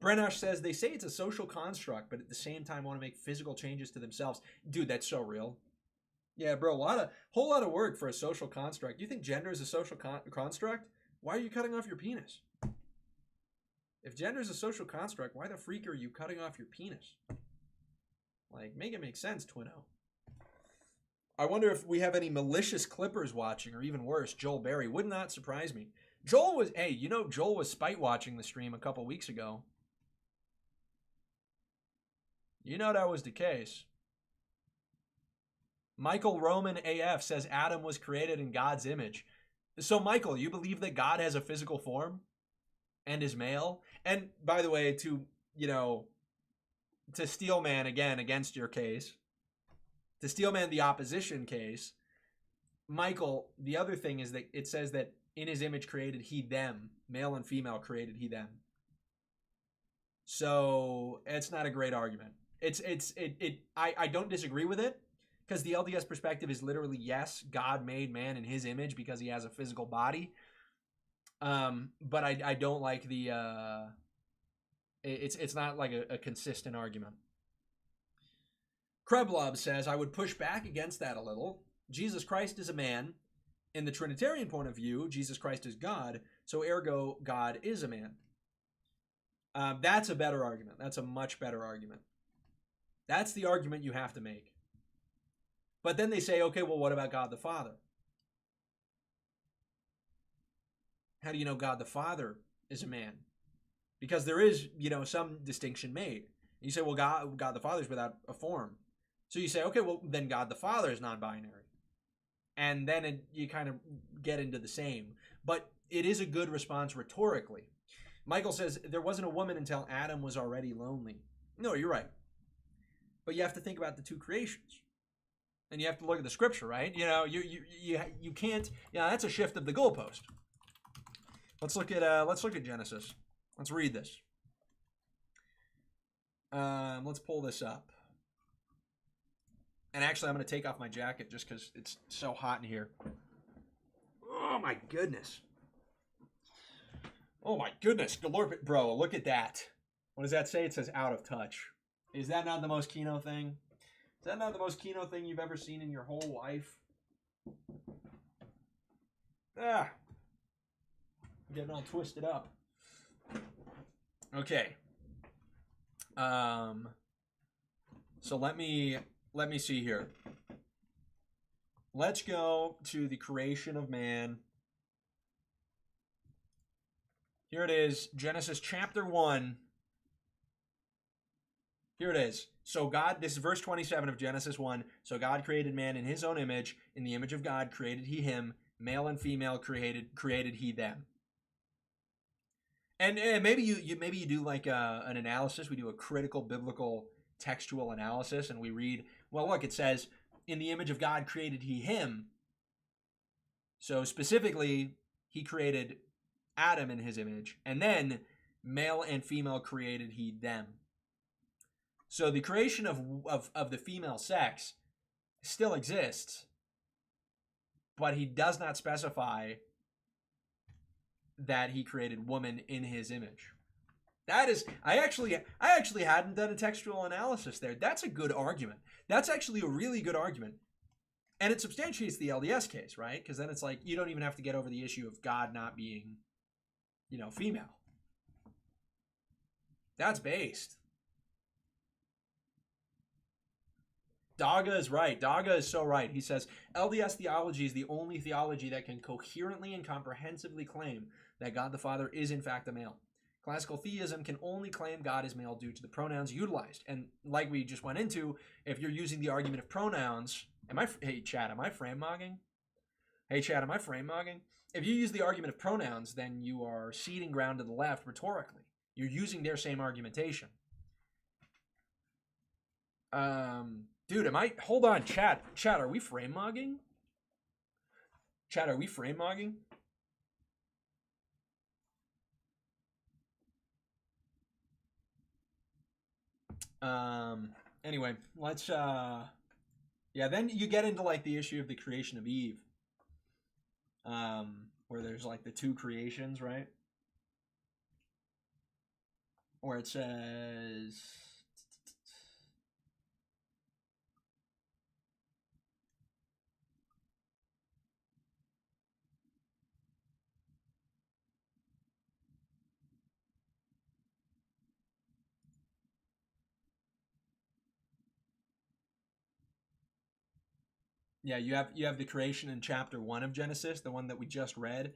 Brennosh says, they say it's a social construct, but at the same time want to make physical changes to themselves. Dude, that's so real. Yeah, bro, whole lot of work for a social construct. You think gender is a social construct? Why are you cutting off your penis? If gender is a social construct, why the freak are you cutting off your penis? Make it make sense, Twinno. I wonder if we have any malicious clippers watching, or even worse, Joel Berry. Wouldn't that surprise me? Joel was spite watching the stream a couple weeks ago. That was the case. Michael Roman AF says Adam was created in God's image. So, Michael, you believe that God has a physical form and is male? And by the way, to, to steel man again against your case, to steel man the opposition case, Michael, the other thing is that it says that in his image created he them, male and female created he them. So it's not a great argument. I don't disagree with it, because the LDS perspective is literally, yes, God made man in his image because he has a physical body. But I don't like the it's not like a consistent argument. Kreblov says, I would push back against that a little. Jesus Christ is a man. In the Trinitarian point of view, Jesus Christ is God, so ergo God is a man. That's a better argument. That's a much better argument. That's the argument you have to make. But then they say, okay, well, what about God the Father? How do you know God the Father is a man? Because there is, some distinction made. You say, well, God the Father is without a form. So you say, okay, well, then God the Father is non-binary. And then you kind of get into the same. But it is a good response rhetorically. Michael says, there wasn't a woman until Adam was already lonely. No, you're right. But you have to think about the two creations. And you have to look at the scripture, right? You can't, that's a shift of the goalpost. Let's look at Genesis. Let's read this. Let's pull this up. And actually, I'm going to take off my jacket just because it's so hot in here. Oh, my goodness. Oh, my goodness. Bro, look at that. What does that say? It says out of touch. Is that not the most Kino thing? Is that not the most Kino thing you've ever seen in your whole life? I'm getting all twisted up. Okay. So let me see here. Let's go to the creation of man. Here it is, Genesis chapter 1. Here it is. So God, this is verse 27 of Genesis 1. So God created man in his own image. In the image of God created he him. Male and female created he them. And maybe you do like an analysis. We do a critical biblical textual analysis, and we read, well, look, it says, in the image of God created he him. So specifically, he created Adam in his image, and then male and female created he them. So the creation of the female sex still exists, but he does not specify that he created woman in his image. That is, I actually hadn't done a textual analysis there. That's a good argument. That's actually a really good argument. And it substantiates the LDS case, right? Because then it's like, you don't even have to get over the issue of God not being, female. That's based. Daga is right. Daga is so right. He says, LDS theology is the only theology that can coherently and comprehensively claim that God the Father is in fact a male. Classical theism can only claim God is male due to the pronouns utilized. And like we just went into, if you're using the argument of pronouns, hey Chad, am I frame mogging? If you use the argument of pronouns, then you are ceding ground to the left rhetorically. You're using their same argumentation. Dude, hold on, Chad, are we frame mogging? Anyway, let's, then you get into like the issue of the creation of Eve, where there's like the two creations, right? Where it says, yeah, you have the creation in chapter 1 of Genesis, the one that we just read.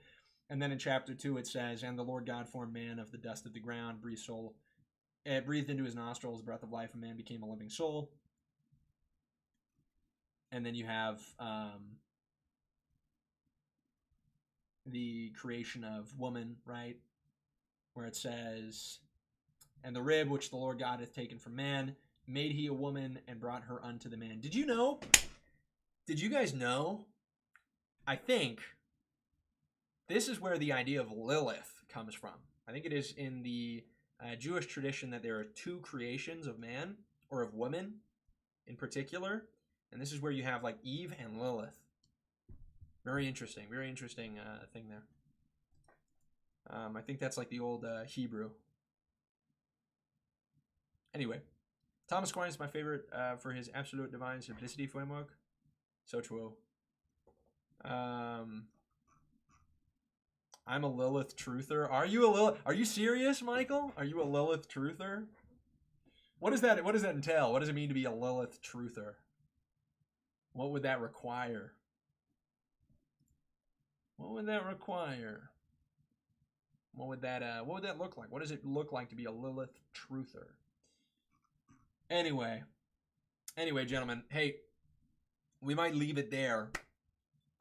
And then in chapter 2 it says, and the Lord God formed man of the dust of the ground, breathed into his nostrils the breath of life, and man became a living soul. And then you have the creation of woman, right? Where it says, And the rib which the Lord God hath taken from man, made he a woman and brought her unto the man. Did you know? Did you guys know? I think this is where the idea of Lilith comes from. I think it is in the Jewish tradition that there are two creations of man, or of woman in particular. And this is where you have like Eve and Lilith. Very interesting thing there. I think that's like the old Hebrew. Anyway, Thomas Aquinas is my favorite for his absolute divine simplicity framework. So true. I'm a Lilith truther. Are you serious, Michael? Are you a Lilith truther? What does that entail? What does it mean to be a Lilith truther? What would that require? What would that require? What would that look like? What does it look like to be a Lilith truther? Anyway, gentlemen, hey, we might leave it there.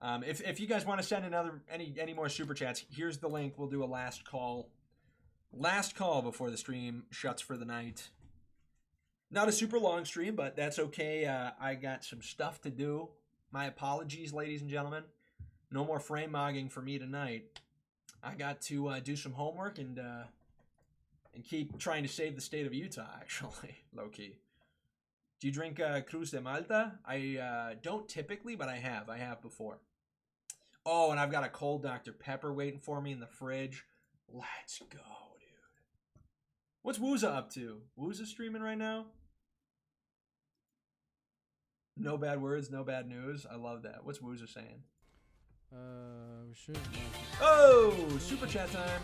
If you guys want to send any more super chats, here's the link. We'll do a last call before the stream shuts for the night. Not a super long stream, but that's okay. I got some stuff to do. My apologies, ladies and gentlemen. No more frame mogging for me tonight. I got to do some homework and keep trying to save the state of Utah, actually, low-key. Do you drink Cruz de Malta? I don't typically, but I have before. Oh, and I've got a cold Dr. Pepper waiting for me in the fridge. Let's go, dude. What's Wooza up to? Wooza streaming right now? No bad words, no bad news. I love that. What's Wooza saying? Shit. Oh, super chat time.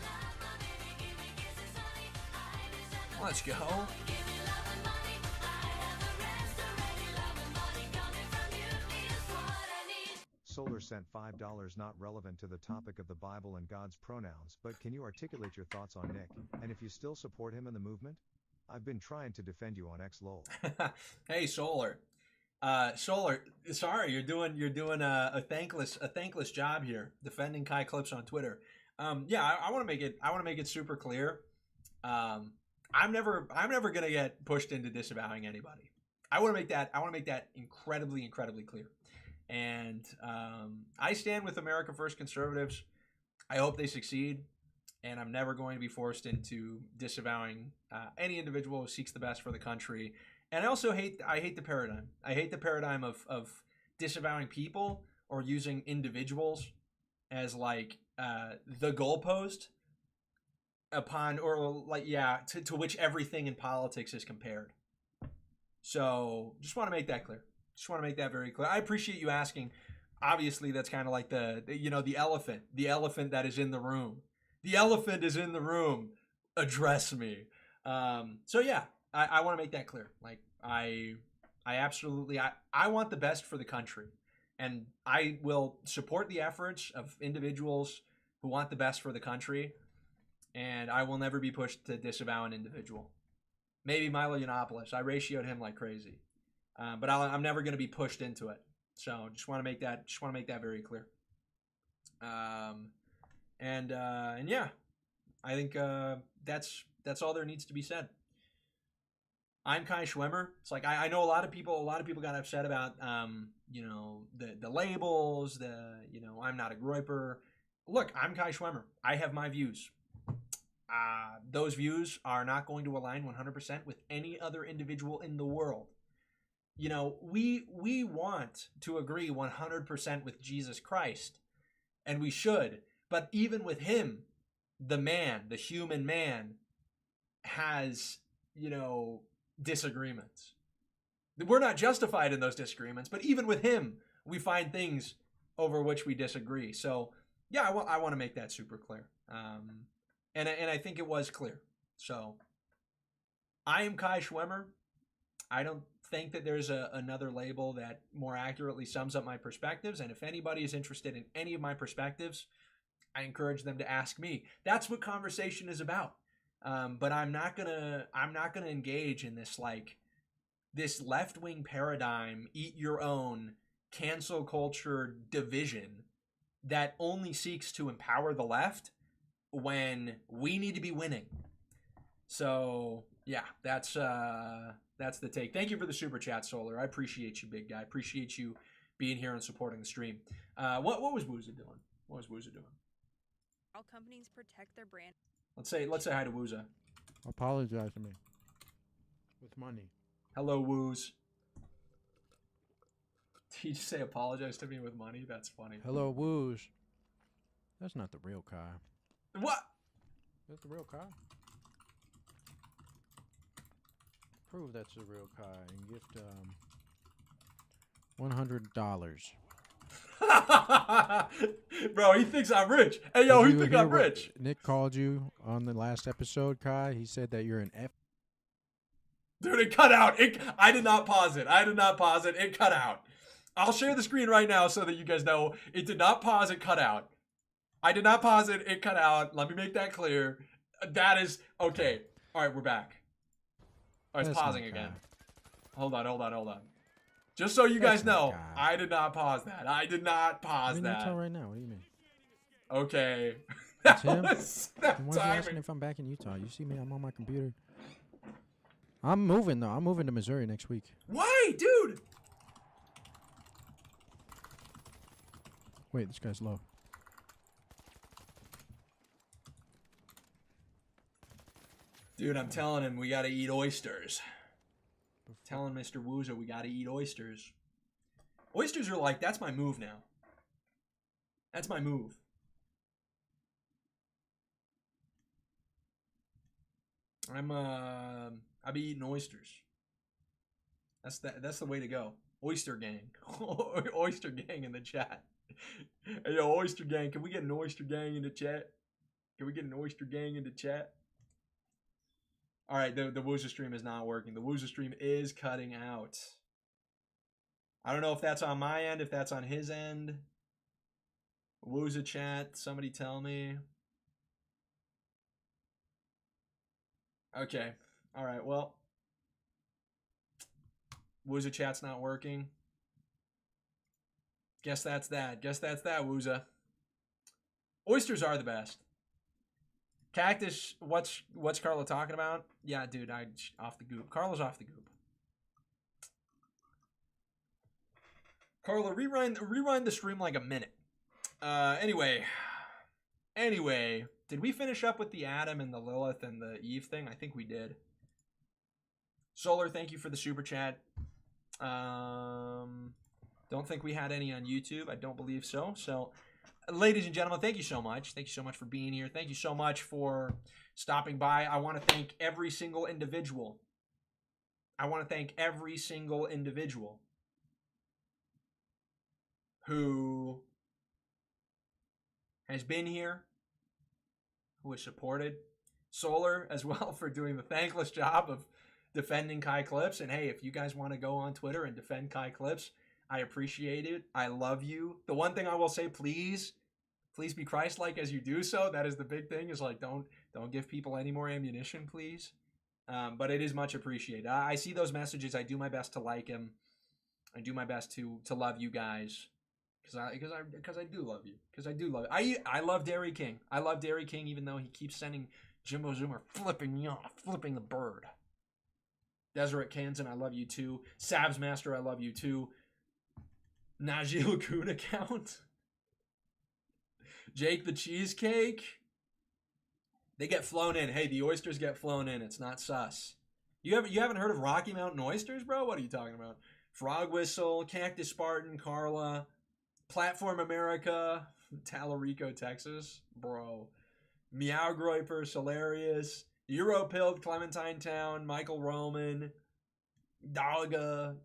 Let's go. Solar sent $5 not relevant to the topic of the Bible and God's pronouns, but can you articulate your thoughts on Nick, and if you still support him in the movement? I've been trying to defend you on XLOL. Hey, Solar. Solar, sorry, you're doing a thankless job here defending kaiclips on Twitter. Yeah, I want to make it super clear. I'm never gonna get pushed into disavowing anybody. I want to make that incredibly clear. And I stand with America First conservatives. I hope they succeed, and I'm never going to be forced into disavowing any individual who seeks the best for the country. And I also hate the paradigm. I hate the paradigm of disavowing people or using individuals as like the goalpost upon, or like, yeah, to which everything in politics is compared. So just want to make that clear. Just want to make that very clear. I appreciate you asking. Obviously, that's kind of like the elephant that is in the room. The elephant is in the room. Address me. So yeah, I want to make that clear. Like I absolutely, I want the best for the country, and I will support the efforts of individuals who want the best for the country, and I will never be pushed to disavow an individual. Maybe Milo Yiannopoulos. I ratioed him like crazy. But I'm never going to be pushed into it. So just want to make that very clear. And yeah, I think that's all there needs to be said. I'm Kai Schwemmer. It's like I know a lot of people got upset about the labels, I'm not a groiper. Look, I'm Kai Schwemmer. I have my views. Those views are not going to align 100% with any other individual in the world. We want to agree 100% with Jesus Christ, and we should. But even with him, the human man, has, disagreements. We're not justified in those disagreements, but even with him, we find things over which we disagree. So, yeah, I want to make that super clear. And I think it was clear. So, I am Kai Schwemmer. I don't think that there's another label that more accurately sums up my perspectives, and if anybody is interested in any of my perspectives, I encourage them to ask me. That's what conversation is about. But I'm not gonna engage in this left-wing paradigm, eat your own, cancel culture division that only seeks to empower the left when we need to be winning. So yeah, that's the take. Thank you for the super chat, Solar. I appreciate you, big guy. Appreciate you being here and supporting the stream. What was Wooza doing? What was Wooza doing? All companies protect their brand. Let's say hi to Wooza. Apologize to me. With money. Hello, Woos. Did you just say apologize to me with money? That's funny. Hello, Wooz. That's not the real Kai. What? That's the real Kai. Prove that's the real Kai and gift $100. Bro, he thinks I'm rich. Hey, yo, he thinks I'm rich. Nick called you on the last episode, Kai. He said that you're an F. Dude, it cut out. I did not pause it. It cut out. I'll share the screen right now so that you guys know it did not pause. It cut out. I did not pause it. It cut out. Let me make that clear. That is okay. All right, we're back. All right, it's pausing again. Hold on. Just so you guys know, I did not pause that. I did not pause that. Utah right now. What do you mean? Okay. That's him? Then why is he asking if I'm back in Utah? You see me? I'm on my computer. I'm moving, though. I'm moving to Missouri next week. Why, dude? Wait, this guy's low. Dude, I'm telling him we gotta eat oysters. Telling Mr. Woozer we gotta eat oysters. Oysters are like, that's my move now. That's my move. I be eating oysters. That's the way to go. Oyster gang. Oyster gang in the chat. Hey, yo, oyster gang, can we get an oyster gang in the chat? Can we get an oyster gang in the chat? All right, the Woozer stream is not working. The Woozer stream is cutting out. I don't know if that's on my end, if that's on his end. Woozer chat, somebody tell me. Okay. All right, well. Woozer chat's not working. Guess that's that. Wooza. Oysters are the best. Cactus, what's Carla talking about? Yeah, dude, off the goop. Carla's off the goop. Carla, rewind the stream like a minute. Anyway, did we finish up with the Adam and the Lilith and the Eve thing? I think we did. Solar, thank you for the super chat. Don't think we had any on YouTube. I don't believe so. So, ladies and gentlemen, thank you so much. Thank you so much for being here. Thank you so much for stopping by. I want to thank every single individual. Who has been here, who has supported. Solar as well for doing the thankless job of defending kaiclips. And hey, if you guys want to go on Twitter and defend kaiclips, I appreciate it. I love you. The one thing I will say, please be Christ-like as you do so. That is the big thing, is like, don't give people any more ammunition, please. But it is much appreciated. I see those messages. I do my best to like them. I do my best to love you guys. Because I do love you. I love Dairy King. I love Dairy King, even though he keeps sending Jimbo Zoomer flipping me off, flipping the bird. Deseret Kansan, I love you too. Sabs Master, I love you too. Najee Lagoon account. Jake the Cheesecake. They get flown in. Hey, the oysters get flown in. It's not sus. You haven't heard of Rocky Mountain oysters, bro? What are you talking about? Frog Whistle, Cactus Spartan, Carla, Platform America, Tallarico, Texas, bro. Meow Groiper, Solarius, Europilled, Clementine Town, Michael Roman, Dalga,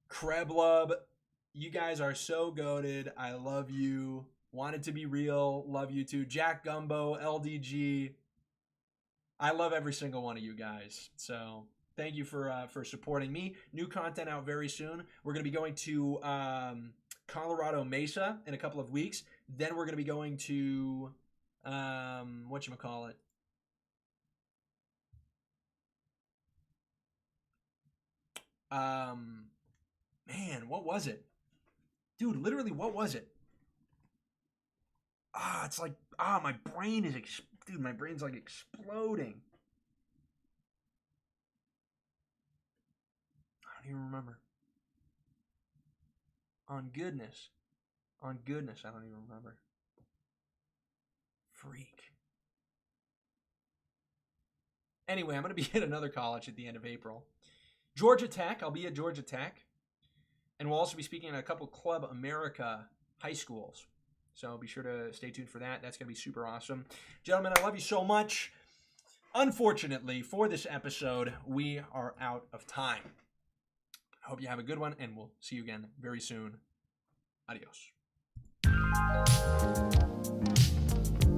Kreblub. You guys are so goated. I love you. Wanted to be real. Love you too. Jack Gumbo, LDG. I love every single one of you guys. So thank you for supporting me. New content out very soon. We're going to be going to Colorado Mesa in a couple of weeks. Then we're going to be going to whatchamacallit? Man, what was it? Dude, literally, what was it? It's like, my brain is Dude, my brain's like exploding. I don't even remember. On goodness, I don't even remember. Freak. Anyway, I'm going to be at another college at the end of April. Georgia Tech. I'll be at Georgia Tech. And we'll also be speaking at a couple Club America high schools. So be sure to stay tuned for that. That's going to be super awesome. Gentlemen, I love you so much. Unfortunately, for this episode, we are out of time. I hope you have a good one, and we'll see you again very soon. Adios.